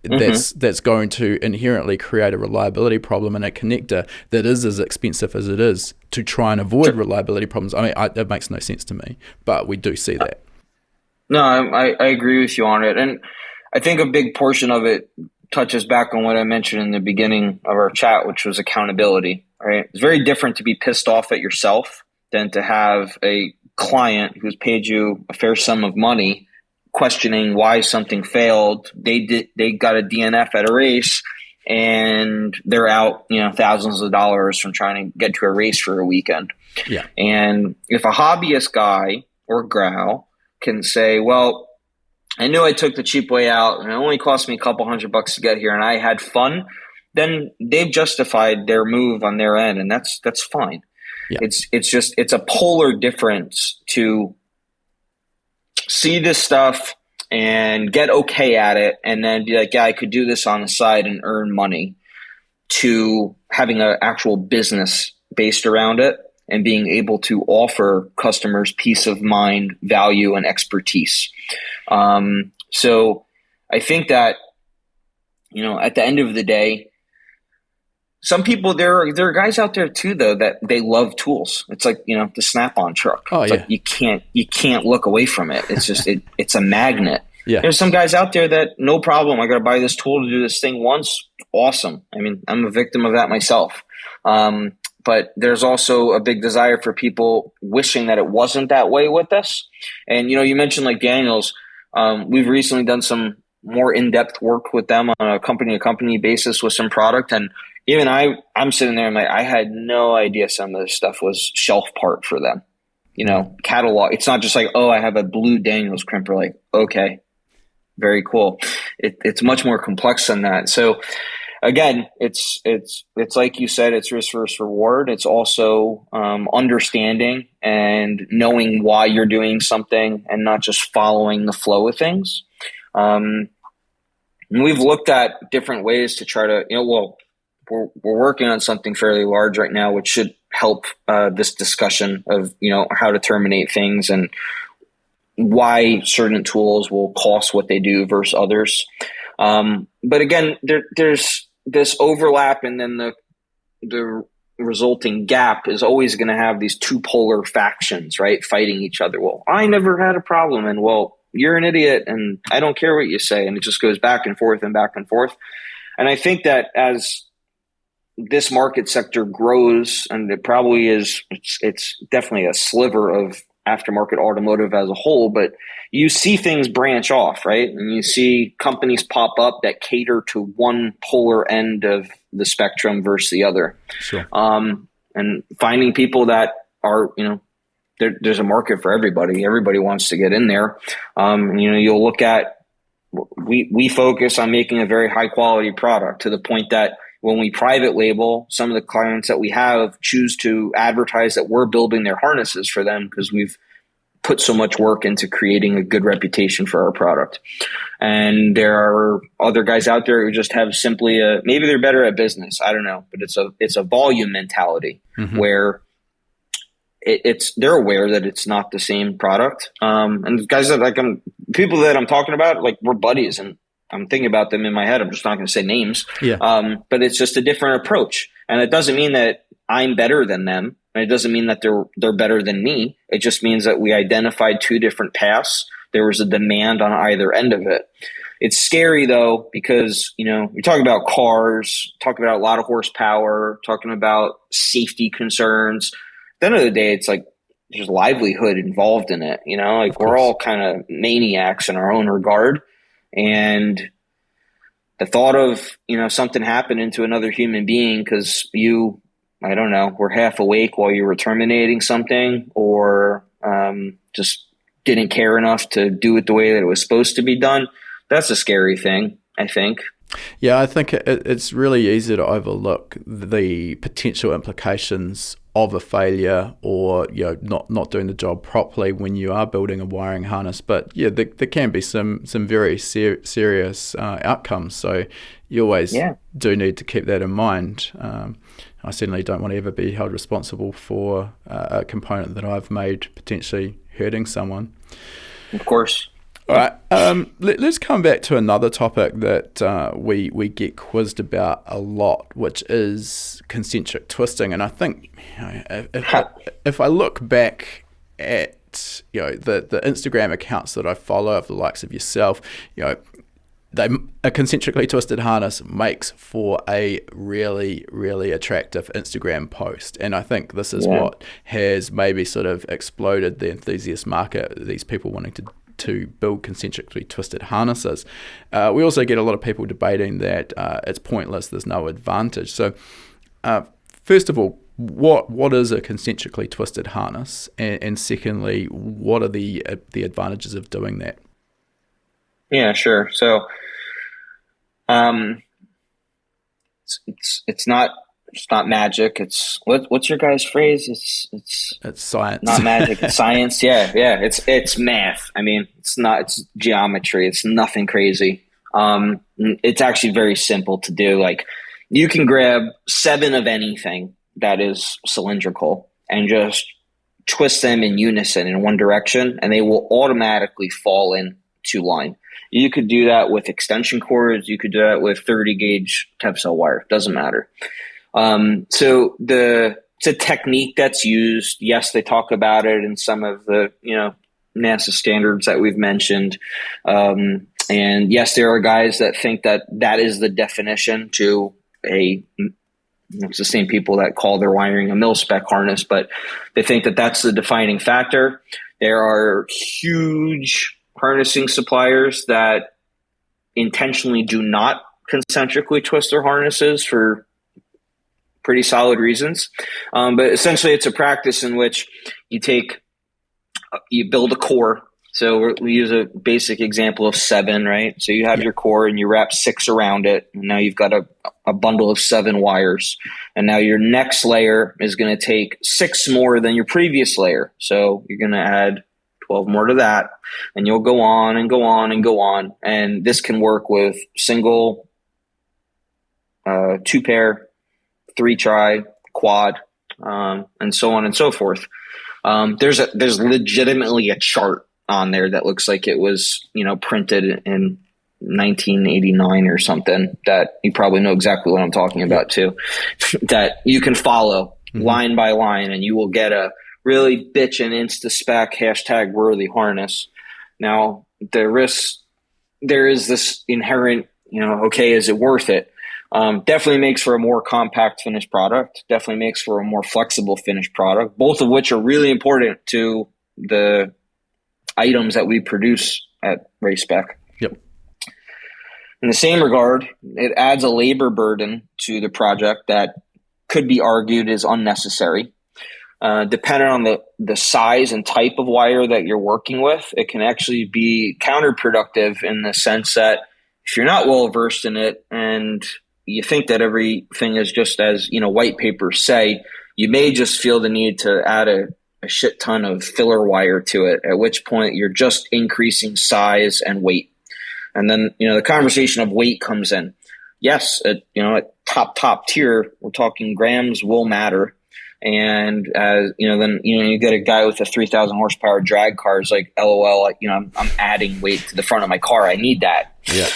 that's going to inherently create a reliability problem in a connector that is as expensive as it is to try and avoid reliability problems? I mean, it makes no sense to me, but we do see that. No, I agree with you on it. And I think a big portion of it touches back on what I mentioned in the beginning of our chat, which was accountability, right? It's very different to be pissed off at yourself than to have a client who's paid you a fair sum of money questioning why something failed. They got a DNF at a race and they're out, thousands of dollars from trying to get to a race for a weekend. Yeah. And if a hobbyist guy or gal can say, well, I knew I took the cheap way out and it only cost me a couple $100 to get here and I had fun, then they've justified their move on their end, and that's fine. Yeah. It's a polar difference to see this stuff and get okay at it and then be like, yeah, I could do this on the side and earn money, to having an actual business based around it and being able to offer customers peace of mind, value, and expertise. So I think that, at the end of the day, some people, there are guys out there too, though, that they love tools. It's like, the Snap-on truck. Oh, it's yeah. like you can't look away from it. It's just, it's a magnet. Yeah. There's some guys out there that no problem. I got to buy this tool to do this thing once. Awesome. I mean, I'm a victim of that myself. But there's also a big desire for people wishing that it wasn't that way with us. And, you mentioned like Daniels. We've recently done some more in-depth work with them on a company-to-company basis with some product. And even I'm sitting there and I had no idea some of this stuff was shelf part for them. Catalog. It's not just like, oh, I have a blue Daniels crimper. Like, okay, very cool. It's much more complex than that. So again, it's like you said, it's risk versus reward. It's also understanding and knowing why you're doing something and not just following the flow of things. And we've looked at different ways to try to, we're working on something fairly large right now, which should help this discussion of, how to terminate things and why certain tools will cost what they do versus others. But again, there's this overlap, and then the resulting gap is always going to have these two polar factions, right, fighting each other. Well, I never had a problem, and well, you're an idiot, and I don't care what you say, and it just goes back and forth and back and forth. And I think that as this market sector grows, and it probably is, it's definitely a sliver of aftermarket automotive as a whole, but you see things branch off, right? And you see companies pop up that cater to one polar end of the spectrum versus the other. Sure. And finding people that are, there's a market for everybody. Everybody wants to get in there. You'll look at, we focus on making a very high quality product to the point that when we private label, some of the clients that we have choose to advertise that we're building their harnesses for them because we've put so much work into creating a good reputation for our product. And there are other guys out there who just have simply maybe they're better at business. I don't know, but it's a volume mentality where they're aware that it's not the same product. And guys that people that I'm talking about, like, we're buddies, and I'm thinking about them in my head. I'm just not going to say names. Yeah. But it's just a different approach. And it doesn't mean that I'm better than them. And it doesn't mean that they're better than me. It just means that we identified two different paths. There was a demand on either end of it. It's scary though, because, you're talking about cars, talking about a lot of horsepower, talking about safety concerns. At the end of the day, it's like there's livelihood involved in it. We're all kind of maniacs in our own regard. And the thought of, something happening to another human being because I don't know, were half awake while you were terminating something, or just didn't care enough to do it the way that it was supposed to be done, that's a scary thing, I think. Yeah, I think it's really easy to overlook the potential implications of a failure or not doing the job properly when you are building a wiring harness. But yeah, there can be some very serious outcomes. So you always do need to keep that in mind. I certainly don't want to ever be held responsible for a component that I've made potentially hurting someone. Of course. All right, let's come back to another topic that we get quizzed about a lot, which is concentric twisting. And I think if I look back at the Instagram accounts that I follow of the likes of yourself, a concentrically twisted harness makes for a really, really attractive Instagram post. And I think this is what has maybe sort of exploded the enthusiast market, these people wanting to build concentrically twisted harnesses. We also get a lot of people debating that it's pointless, there's no advantage. So first of all, what is a concentrically twisted harness? And secondly, what are the advantages of doing that? Yeah, sure. So it's not magic. It's what's your guys' phrase? It's science. Not magic. It's science. Yeah. It's math. I mean, it's geometry. It's nothing crazy. It's actually very simple to do. Like, you can grab 7 of anything that is cylindrical and just twist them in unison in one direction, and they will automatically fall into line. You could do that with extension cords. You could do that with 30 gauge tefzel wire. Doesn't matter. So it's a technique that's used. Yes, they talk about it in some of the, NASA standards that we've mentioned. And yes, there are guys that think that is the definition to it's the same people that call their wiring a Milspec harness, but they think that that's the defining factor. There are huge harnessing suppliers that intentionally do not concentrically twist their harnesses for pretty solid reasons. But essentially it's a practice in which you build a core. So we use a basic example of 7, right? So you have your core and you wrap 6 around it. And now you've got a bundle of 7 wires. And now your next layer is going to take 6 more than your previous layer. So you're going to add 12 more to that. And you'll go on and go on and go on. And this can work with single, 2-pair, 3-try, quad, and so on and so forth. There's legitimately a chart on there that looks like it was, printed in 1989 or something, that you probably know exactly what I'm talking about too, that you can follow line by line, and you will get a really bitch and insta-spec #worthy harness. Now, there is this inherent, okay, is it worth it? Definitely makes for a more compact finished product, definitely makes for a more flexible finished product, both of which are really important to the items that we produce at racespec. Yep. In the same regard, it adds a labor burden to the project that could be argued is unnecessary. Depending on the size and type of wire that you're working with, it can actually be counterproductive in the sense that if you're not well versed in it and you think that everything is just as, white papers say, you may just feel the need to add a shit ton of filler wire to it, at which point you're just increasing size and weight. And then, the conversation of weight comes in. Yes, at top tier, we're talking grams will matter. And then you get a guy with a 3,000 horsepower drag car is like, LOL, I'm adding weight to the front of my car. I need that. Yeah.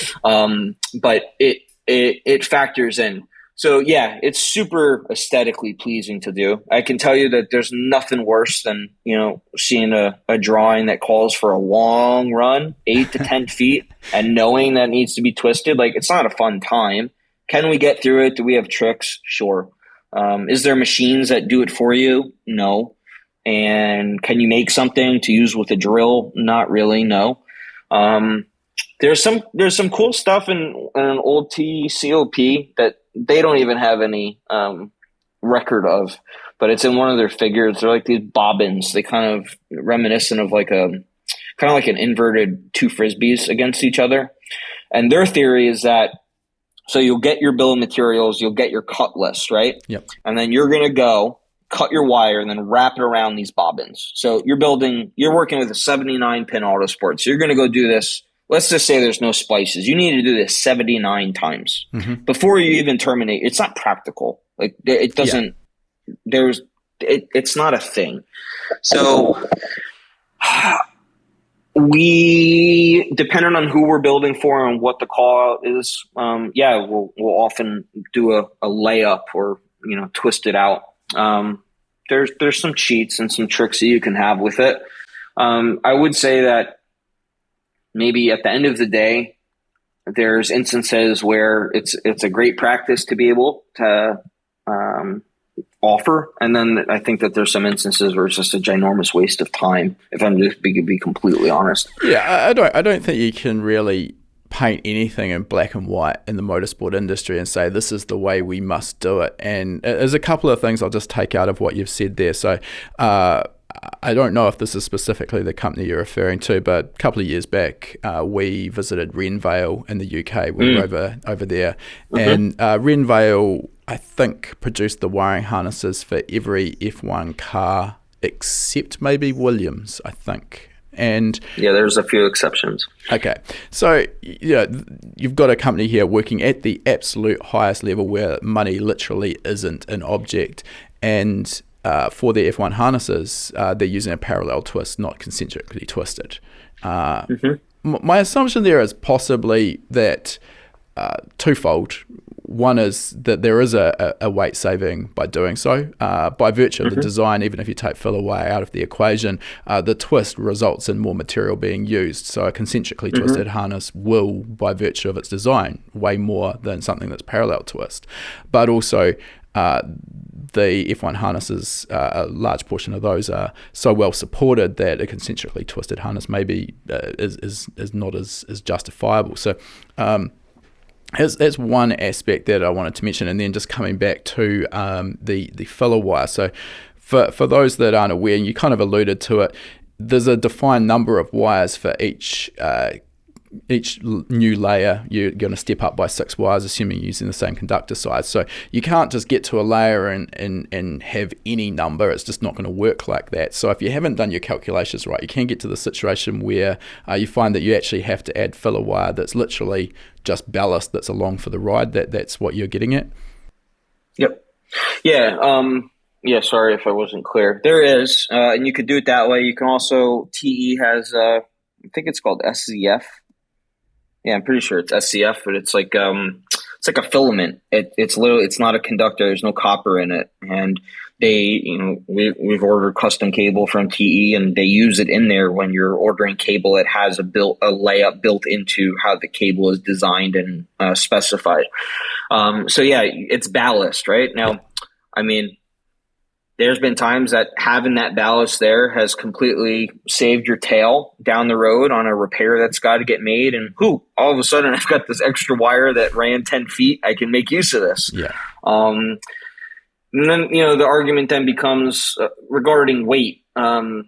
But it factors in. So yeah, it's super aesthetically pleasing to do. I can tell you that there's nothing worse than, seeing a drawing that calls for a long run, 8 to 10 feet, and knowing that needs to be twisted. Like, it's not a fun time. Can we get through it? Do we have tricks? Sure. Is there machines that do it for you? No. And can you make something to use with a drill? Not really. No. There's some cool stuff in an old TCOP that they don't even have any record of, but it's in one of their figures. They're like these bobbins. They kind of reminiscent of like an inverted 2 Frisbees against each other. And their theory is that, so you'll get your bill of materials, you'll get your cut list, right? Yep. And then you're going to go cut your wire and then wrap it around these bobbins. So you're working with a 79 pin Autosport. So you're going to go do this. Let's just say there's no splices. You need to do this 79 times before you even terminate. It's not practical. Like, it doesn't, it's not a thing. So depending on who we're building for and what the call out is, we'll often do a layup or, twist it out. There's some cheats and some tricks that you can have with it. I would say that maybe at the end of the day, there's instances where it's a great practice to be able to offer, and then I think that there's some instances where it's just a ginormous waste of time. If I'm just be completely honest. Yeah, I don't think you can really paint anything in black and white in the motorsport industry and say this is the way we must do it. And there's a couple of things I'll just take out of what you've said there. So I don't know if this is specifically the company you're referring to, but a couple of years back, we visited Renvale in the UK. We were over there. And Renvale, I think, produced the wiring harnesses for every F1 car except maybe Williams, I think. And yeah, there's a few exceptions. Okay. So, you've got a company here working at the absolute highest level where money literally isn't an object. And for the F1 harnesses, they're using a parallel twist, not concentrically twisted. My assumption there is possibly that twofold. One is that there is a weight saving by doing so. By virtue of the design, even if you take filler wire out of the equation, the twist results in more material being used. So a concentrically twisted harness will, by virtue of its design, weigh more than something that's parallel twist. But also, the F1 harnesses, a large portion of those are so well supported that a concentrically twisted harness maybe is not as justifiable. So that's one aspect that I wanted to mention. And then just coming back to the filler wire. So for those that aren't aware, and you kind of alluded to it, there's a defined number of wires for each new layer, you're going to step up by 6 wires, assuming you're using the same conductor size. So you can't just get to a layer and have any number. It's just not going to work like that. So if you haven't done your calculations right, you can get to the situation where you find that you actually have to add filler wire that's literally just ballast that's along for the ride. That's what you're getting at. Yep. Yeah. Yeah. Sorry if I wasn't clear. There is, and you could do it that way. You can also, TE has, I think it's called SCF. Yeah, I'm pretty sure it's SCF, but it's like a filament. It's not a conductor. There's no copper in it, and we've ordered custom cable from TE, and they use it in there when you're ordering cable. It has a layup built into how the cable is designed and specified. So yeah, it's ballast, right? Now, I mean, there's been times that having that ballast there has completely saved your tail down the road on a repair that's got to get made. And all of a sudden I've got this extra wire that ran 10 feet. I can make use of this. Yeah. And then, the argument then becomes regarding weight. So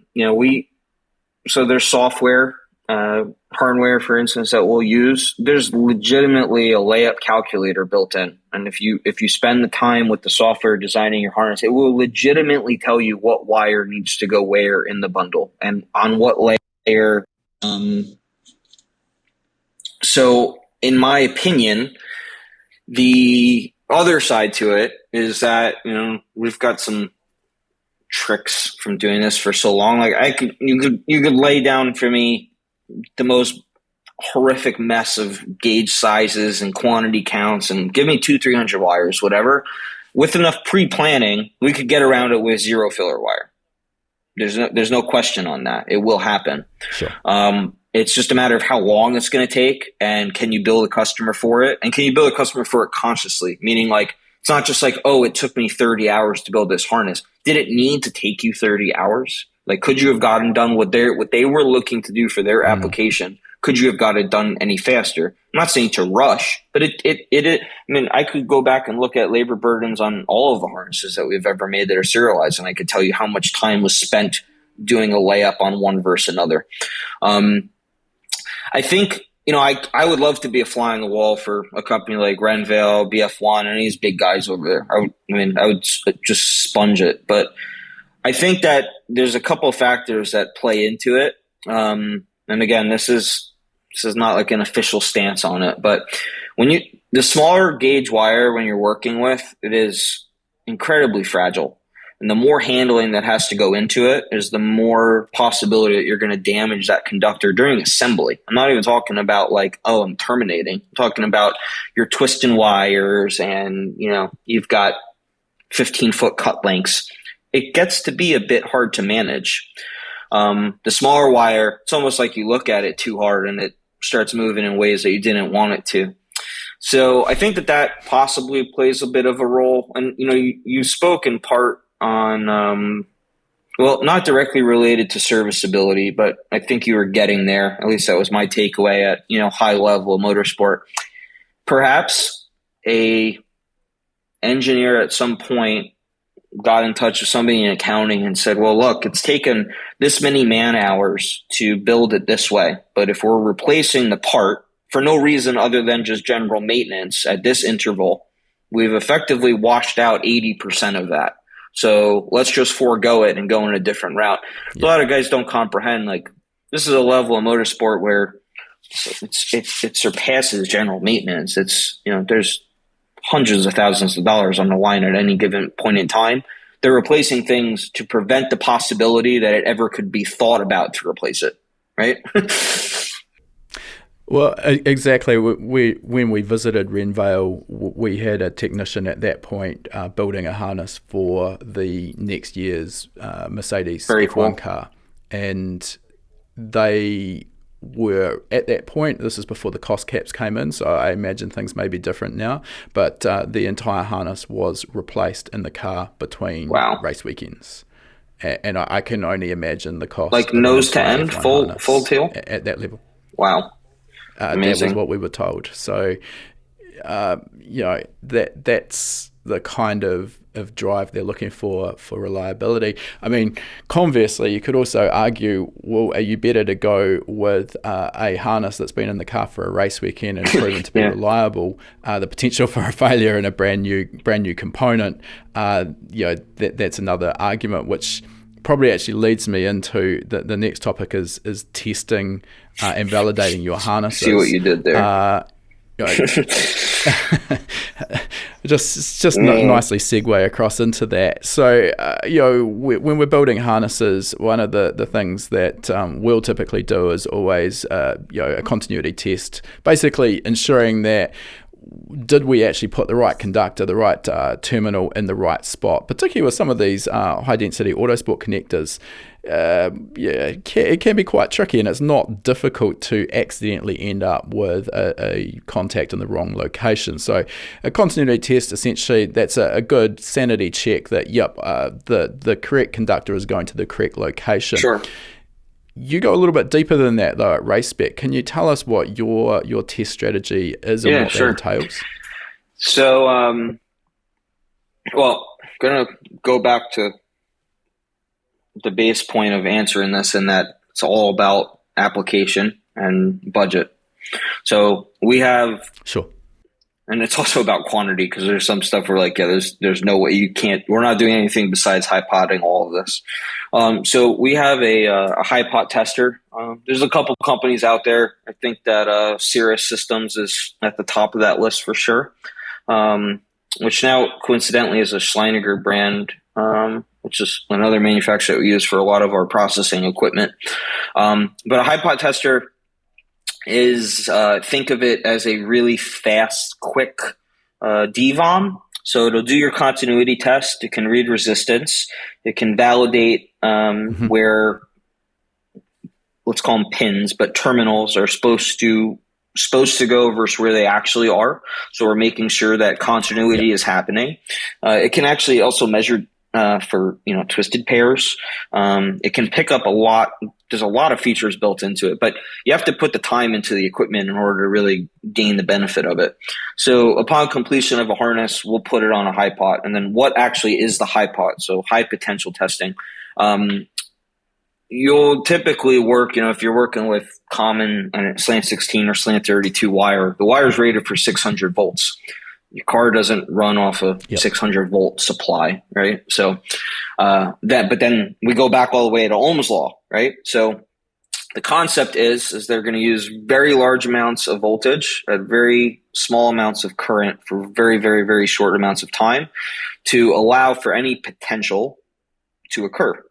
there's software, hardware, for instance, that we'll use. There's legitimately a layup calculator built in. And if you spend the time with the software designing your harness, it will legitimately tell you what wire needs to go where in the bundle and on what layer. So in my opinion, the other side to it is that, we've got some tricks from doing this for so long. Like you could lay down for me the most horrific mess of gauge sizes and quantity counts and give me 200-300 wires, whatever. With enough pre-planning, we could get around it with 0 filler wire. There's no question on that. It will happen. Sure. It's just a matter of how long it's going to take, and can you build a customer for it? And can you build a customer for it consciously? Meaning, like, it's not just like, it took me 30 hours to build this harness. Did it need to take you 30 hours? Like, could you have gotten done what they were looking to do for their application? Could you have got it done any faster? I'm not saying to rush, but I mean, I could go back and look at labor burdens on all of the harnesses that we've ever made that are serialized, and I could tell you how much time was spent doing a layup on one versus another. I think, I would love to be a fly on the wall for a company like Renvale, BF1, and these big guys over there. I would just sponge it. But I think that there's a couple of factors that play into it. And again, this is not like an official stance on it, but the smaller gauge wire when you're working with, it is incredibly fragile. And the more handling that has to go into it is the more possibility that you're going to damage that conductor during assembly. I'm not even talking about like, I'm terminating. I'm talking about you're twisting wires and, you've got 15-foot cut lengths. It gets to be a bit hard to manage. The smaller wire, it's almost like you look at it too hard and it starts moving in ways that you didn't want it to. So I think that possibly plays a bit of a role. And, you spoke in part on, not directly related to serviceability, but I think you were getting there. At least that was my takeaway at, high level of motorsport. Perhaps a engineer at some point got in touch with somebody in accounting and said, well, look, it's taken this many man hours to build it this way. But if we're replacing the part for no reason other than just general maintenance at this interval, we've effectively washed out 80% of that. So let's just forego it and go in a different route. Yeah. A lot of guys don't comprehend, like, this is a level of motorsport where it surpasses general maintenance. It's, there's hundreds of thousands of dollars on the line at any given point in time. They're replacing things to prevent the possibility that it ever could be thought about to replace it, right? Well, exactly. When we visited Renvale, we had a technician at that point building a harness for the next year's Mercedes F1 car. And they were, at that point, this is before the cost caps came in, so I imagine things may be different now, but the entire harness was replaced in the car between race weekends. And I can only imagine the cost. Like nose to end, full tail? At that level. Wow. That was what we were told. So, that's the kind of drive they're looking for reliability. I mean, conversely, you could also argue, well, are you better to go with a harness that's been in the car for a race weekend and proven to be reliable? The potential for a failure in a brand new component, that's another argument, which probably actually leads me into the next topic is testing and validating your harnesses. See what you did there. Just nicely segue across into that. So, when we're building harnesses, one of the things that we'll typically do is always, a continuity test, basically ensuring that did we actually put the right conductor, the right terminal in the right spot, particularly with some of these high-density Autosport connectors. It can be quite tricky, and it's not difficult to accidentally end up with a contact in the wrong location. So a continuity test, essentially, that's a good sanity check that, the correct conductor is going to the correct location. Sure. You go a little bit deeper than that, though, at RaceSpec. Can you tell us what your test strategy is and what that entails? So, going to go back to the base point of answering this, and that it's all about application and budget. So we have, sure, and it's also about quantity, because there's some stuff where there's no way you can't. We're not doing anything besides high potting all of this. So we have a high pot tester. There's a couple companies out there. I think that Cirrus Systems is at the top of that list for sure. Which now coincidentally is a Schleiniger brand, which is another manufacturer that we use for a lot of our processing equipment. But a high pot tester is, think of it as a really fast, quick DVOM. So it'll do your continuity test. It can read resistance. It can validate where, let's call them pins, but terminals are supposed to go versus where they actually are. So we're making sure that continuity is happening. It can actually also measure for twisted pairs. It can pick up a lot. There's a lot of features built into it, but you have to put the time into the equipment in order to really gain the benefit of it. So upon completion of a harness, we'll put it on a high pot. And then what actually is the high pot? So high potential testing. You'll typically work, if you're working with common slant 16 or slant 32 wire, the wire is rated for 600 volts. Your car doesn't run off a 600 volt supply, right? So but then we go back all the way to Ohm's law, right? So the concept is they're going to use very large amounts of voltage at very small amounts of current for very, very, very short amounts of time to allow for any potential to occur.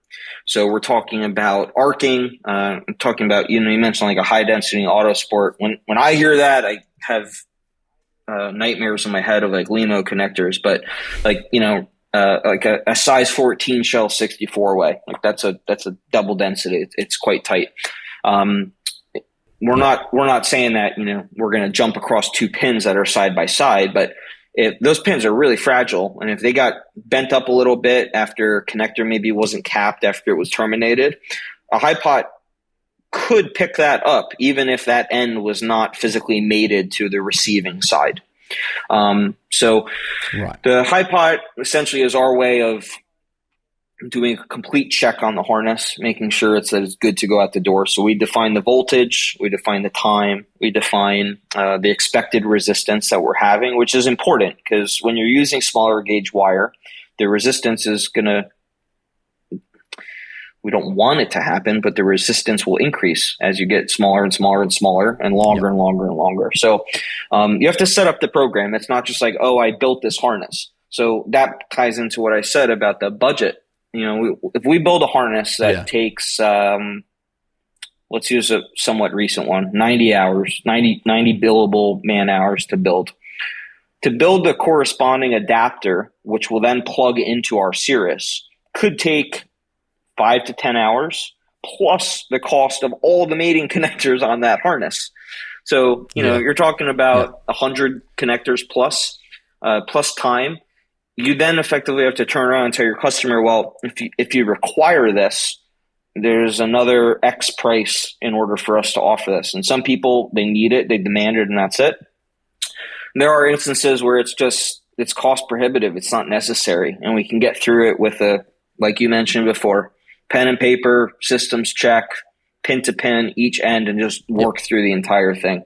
So we're talking about arcing. I'm talking about, you mentioned like a high density Autosport. When I hear that, I have nightmares in my head of like Limo connectors, but like a size 14 shell 64 way, like that's a double density. It's quite tight. We're not saying that we're going to jump across two pins that are side by side, but if those pins are really fragile, and if they got bent up a little bit after a connector maybe wasn't capped after it was terminated, a high pot could pick that up even if that end was not physically mated to the receiving side. So the high pot essentially is our way of doing a complete check on the harness, making sure that it's good to go out the door. So we define the voltage, we define the time, we define the expected resistance that we're having, which is important because when you're using smaller gauge wire, the resistance is going to, we don't want it to happen, but the resistance will increase as you get smaller and smaller and smaller and longer and longer and longer. So you have to set up the program. It's not just like, oh, I built this harness. So that ties into what I said about the budget. If we build a harness that takes, let's use a somewhat recent one, 90 hours, 90 billable man hours to build. To build the corresponding adapter, which will then plug into our Cirrus, could take 5 to 10 hours, plus the cost of all the mating connectors on that harness. So, you're talking about 100 connectors plus time. You then effectively have to turn around and tell your customer, well, if you require this, there's another X price in order for us to offer this. And some people, they need it, they demand it, and that's it. There are instances where it's just it's cost prohibitive. It's not necessary. And we can get through it with like you mentioned before, pen and paper, systems check, pin to pin, each end, and just work through the entire thing.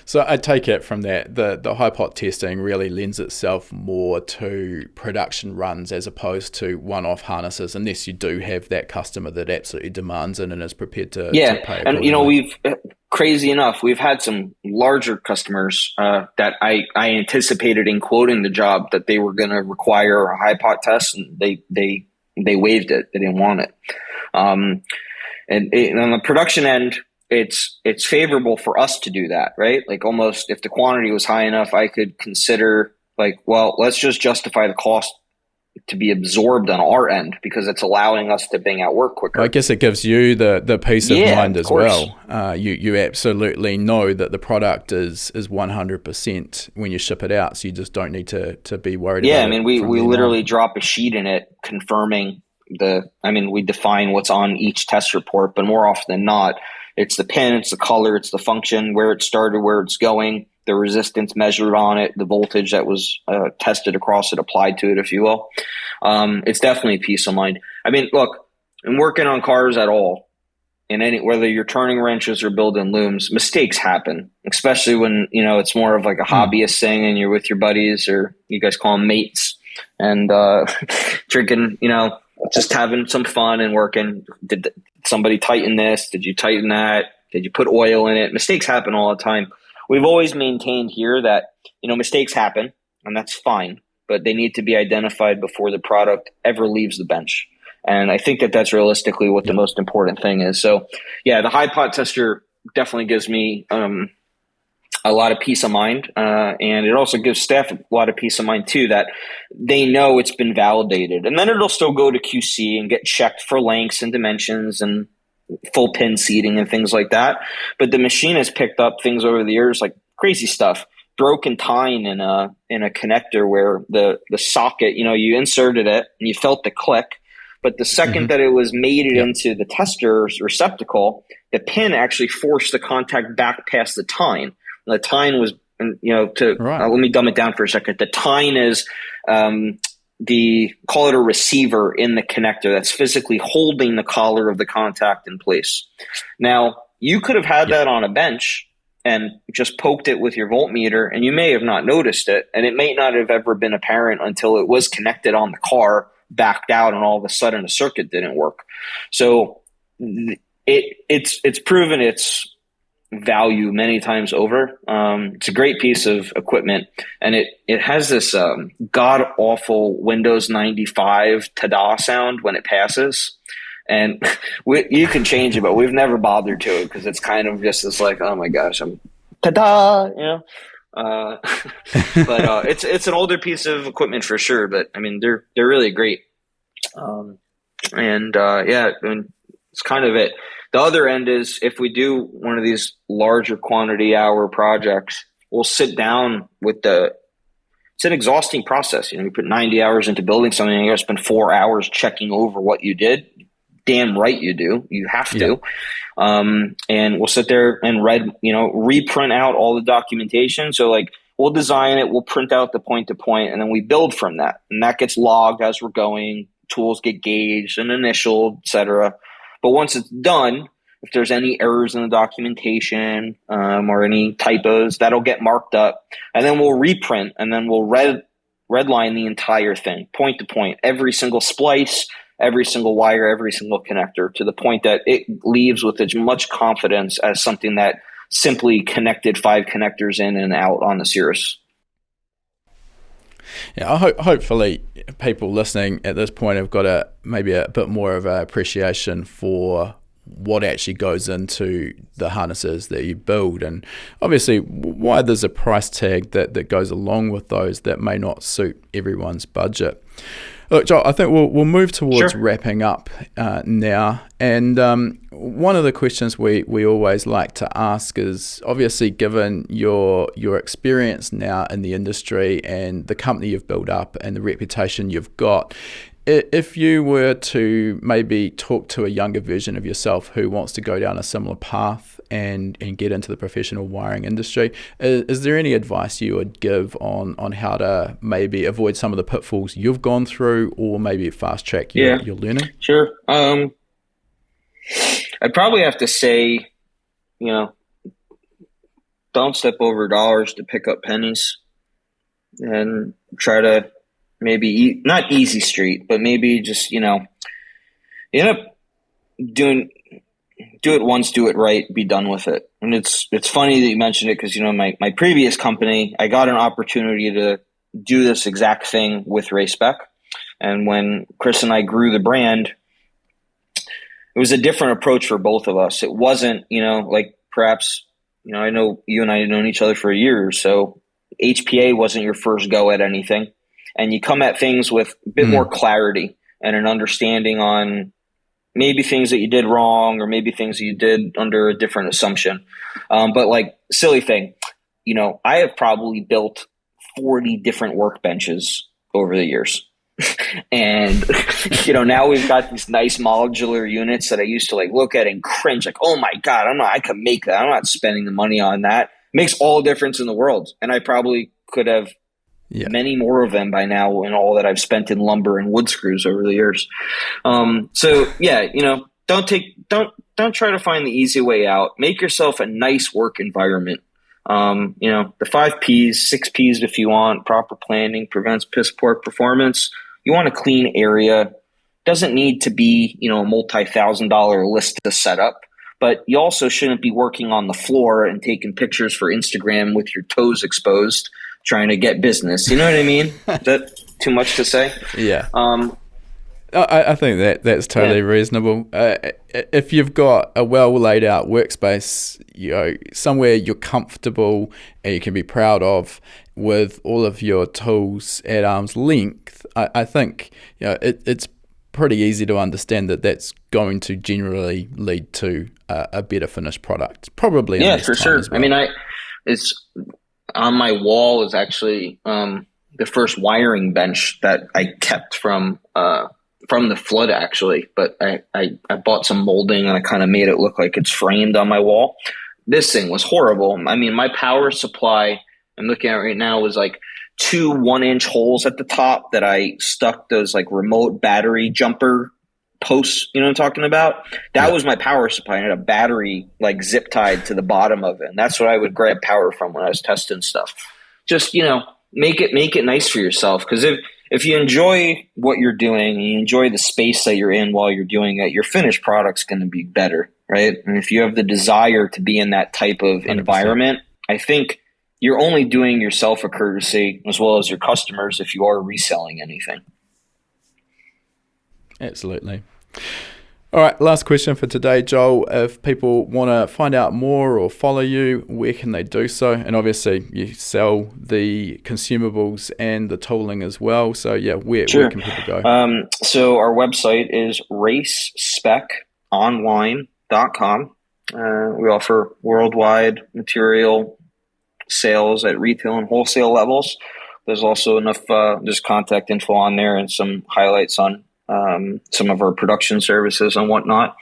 So I take it from that, the high pot testing really lends itself more to production runs as opposed to one-off harnesses, unless you do have that customer that absolutely demands it and is prepared to pay. And we've, crazy enough, we've had some larger customers that I anticipated in quoting the job that they were going to require a high pot test, and they waived it. They didn't want it. And on the production end, it's favorable for us to do that, right? Like almost if the quantity was high enough, I could consider like, well, let's just justify the cost to be absorbed on our end because it's allowing us to bang out work quicker. I guess it gives you the peace of mind as well. You absolutely know that the product is 100% when you ship it out, so you just don't need to be worried about it. Yeah, I mean, we literally drop a sheet in it confirming we define what's on each test report, but more often than not, it's the pin, it's the color, it's the function, where it started, where it's going, the resistance measured on it, the voltage that was tested across it, applied to it, if you will. It's definitely peace of mind. I mean, look, in working on cars at all, whether you're turning wrenches or building looms, mistakes happen, especially when, it's more of like a hobbyist thing and you're with your buddies, or you guys call them mates, and drinking, just having some fun and working. Did somebody tighten this? Did you tighten that? Did you put oil in it? Mistakes happen all the time. We've always maintained here that, mistakes happen, and that's fine, but they need to be identified before the product ever leaves the bench. And I think that that's realistically what the most important thing is. So yeah, the high pot tester definitely gives me a lot of peace of mind. And it also gives staff a lot of peace of mind too, that they know it's been validated. And then it'll still go to QC and get checked for lengths and dimensions and full pin seating and things like that. But the machine has picked up things over the years, like crazy stuff, broken tine in a connector where the socket, you inserted it and you felt the click, but the second that it was mated into the tester's receptacle, the pin actually forced the contact back past the tine. The tine was, let me dumb it down for a second. The tine is call it a receiver in the connector that's physically holding the collar of the contact in place. Now, you could have had that on a bench and just poked it with your voltmeter, and you may have not noticed it, and it may not have ever been apparent until it was connected on the car, backed out, and all of a sudden a circuit didn't work. So it's proven its value many times over. It's a great piece of equipment, and it has this god awful Windows 95 ta-da sound when it passes. And you can change it, but we've never bothered to it because it's kind of just this like, oh my gosh, I'm ta-da, but it's an older piece of equipment for sure. But I mean, they're really great. It's kind of it. The other end is if we do one of these larger quantity hour projects, we'll sit down with it's an exhausting process. You put 90 hours into building something, and you got to spend 4 hours checking over what you did. Damn right you do. You have to. And we'll sit there and reprint out all the documentation. So like we'll design it, we'll print out the point to point, and then we build from that. And that gets logged as we're going. Tools get gauged and initialed, et cetera. But once it's done, if there's any errors in the documentation or any typos, that'll get marked up. And then we'll reprint, and then we'll redline the entire thing, point to point, every single splice, every single wire, every single connector, to the point that it leaves with as much confidence as something that simply connected 5 connectors in and out on the Cirrus. Yeah, hopefully people listening at this point have got maybe a bit more of an appreciation for what actually goes into the harnesses that you build, and obviously why there's a price tag that goes along with those that may not suit everyone's budget. Look, Joel, I think we'll move towards wrapping up now. And one of the questions we always like to ask is, obviously, given your experience now in the industry and the company you've built up and the reputation you've got, If you were to maybe talk to a younger version of yourself who wants to go down a similar path and get into the professional wiring industry, is there any advice you would give on how to maybe avoid some of the pitfalls you've gone through, or maybe fast track your learning? Sure. I'd probably have to say, don't step over dollars to pick up pennies, and try to maybe not easy street, but maybe just, you end up do it once, do it right, be done with it. And it's funny that you mentioned it, because, my previous company, I got an opportunity to do this exact thing with racespec. And when Chris and I grew the brand, it was a different approach for both of us. It wasn't, like perhaps, I know you and I have known each other for a year or so. HPA wasn't your first go at anything. And you come at things with a bit more clarity and an understanding on maybe things that you did wrong, or maybe things that you did under a different assumption. But like, silly thing, I have probably built 40 different workbenches over the years. And, now we've got these nice modular units that I used to look at and cringe, like, oh my God, I could make that. I'm not spending the money on that. It makes all the difference in the world. And I probably could have many more of them by now, in all that I've spent in lumber and wood screws over the years. Don't try to find the easy way out. Make yourself a nice work environment. The 5 P's, 6 P's if you want. Proper planning prevents piss poor performance. You want a clean area. Doesn't need to be, a multi-$1,000 list to set up, but you also shouldn't be working on the floor and taking pictures for Instagram with your toes exposed, trying to get business. You know what I mean? Is that too much to say? Yeah. I think that's totally reasonable. If you've got a well laid out workspace, somewhere you're comfortable and you can be proud of, with all of your tools at arm's length, I think it's pretty easy to understand that that's going to generally lead to a better finished product. Probably. Yeah, for sure. Well. It's on my wall is actually the first wiring bench that I kept from the flood, actually. But I bought some molding and I kind of made it look like it's framed on my wall. This thing was horrible. My power supply I'm looking at right now was like 2 1-inch holes at the top that I stuck those remote battery jumper posts, you know what I'm talking about? That was my power supply. I had a battery zip tied to the bottom of it. And that's what I would grab power from when I was testing stuff. Just, make it nice for yourself. Because if you enjoy what you're doing and you enjoy the space that you're in while you're doing it, your finished product's going to be better, right? And if you have the desire to be in that type of 100%. Environment, I think you're only doing yourself a courtesy as well as your customers if you are reselling anything. Absolutely. All right, last question for today, Joel. If people want to find out more or follow you, where can they do so? And obviously, you sell the consumables and the tooling as well. So, where can people go? So our website is racespeconline.com. We offer worldwide material sales at retail and wholesale levels. There's also enough just contact info on there and some highlights on some of our production services and whatnot.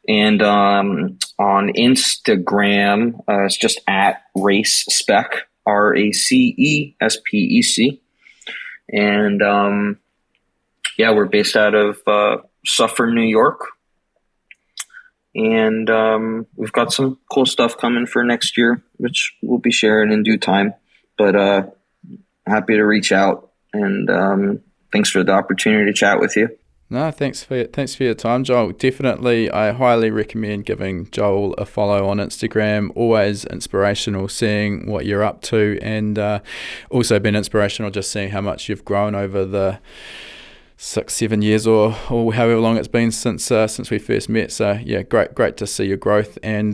And on Instagram, it's just at racespec, RACESPEC. And we're based out of Suffern, New York. And we've got some cool stuff coming for next year, which we'll be sharing in due time. But happy to reach out, and thanks for the opportunity to chat with you. No, thanks for your time, Joel. Definitely, I highly recommend giving Joel a follow on Instagram. Always inspirational seeing what you're up to, and also been inspirational just seeing how much you've grown over the 6-7 years or however long it's been since we first met. So great to see your growth, and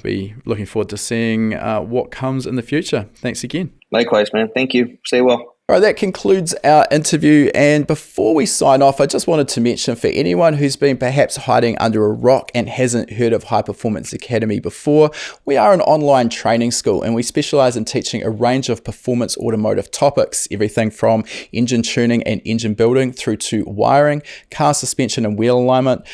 be looking forward to seeing what comes in the future. Thanks again. Likewise, man. Thank you. Stay well. All right, that concludes our interview. And before we sign off, I just wanted to mention, for anyone who's been perhaps hiding under a rock and hasn't heard of High Performance Academy before, we are an online training school and we specialize in teaching a range of performance automotive topics, everything from engine tuning and engine building through to wiring, car suspension and wheel alignment,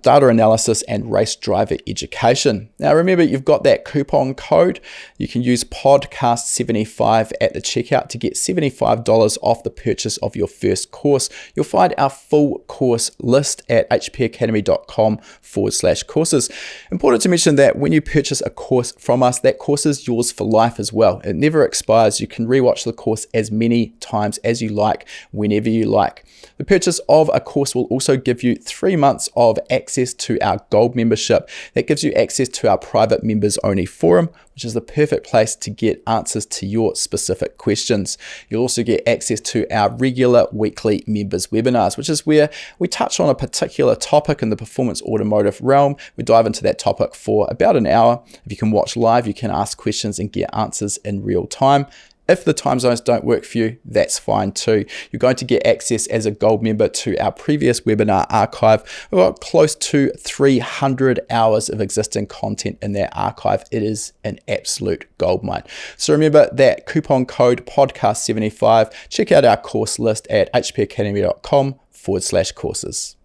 data analysis, and race driver education. Now remember, you've got that coupon code. You can use podcast75 at the checkout to get $75 off the purchase of your first course. You'll find our full course list at hpacademy.com/courses. Important to mention that when you purchase a course from us, that course is yours for life as well. It never expires. You can rewatch the course as many times as you like, whenever you like. The purchase of a course will also give you 3 months of access to our gold membership. That gives you access to our private members only forum, which is the perfect place to get answers to your specific questions. You'll also get access to our regular weekly members webinars, which is where we touch on a particular topic in the performance automotive realm. We dive into that topic for about an hour. If you can watch live, you can ask questions and get answers in real time. If the time zones don't work for you, that's fine too. You're going to get access as a gold member to our previous webinar archive. We've got close to 300 hours of existing content in that archive. It is an absolute goldmine. So remember that coupon code podcast75. Check out our course list at hpacademy.com/courses.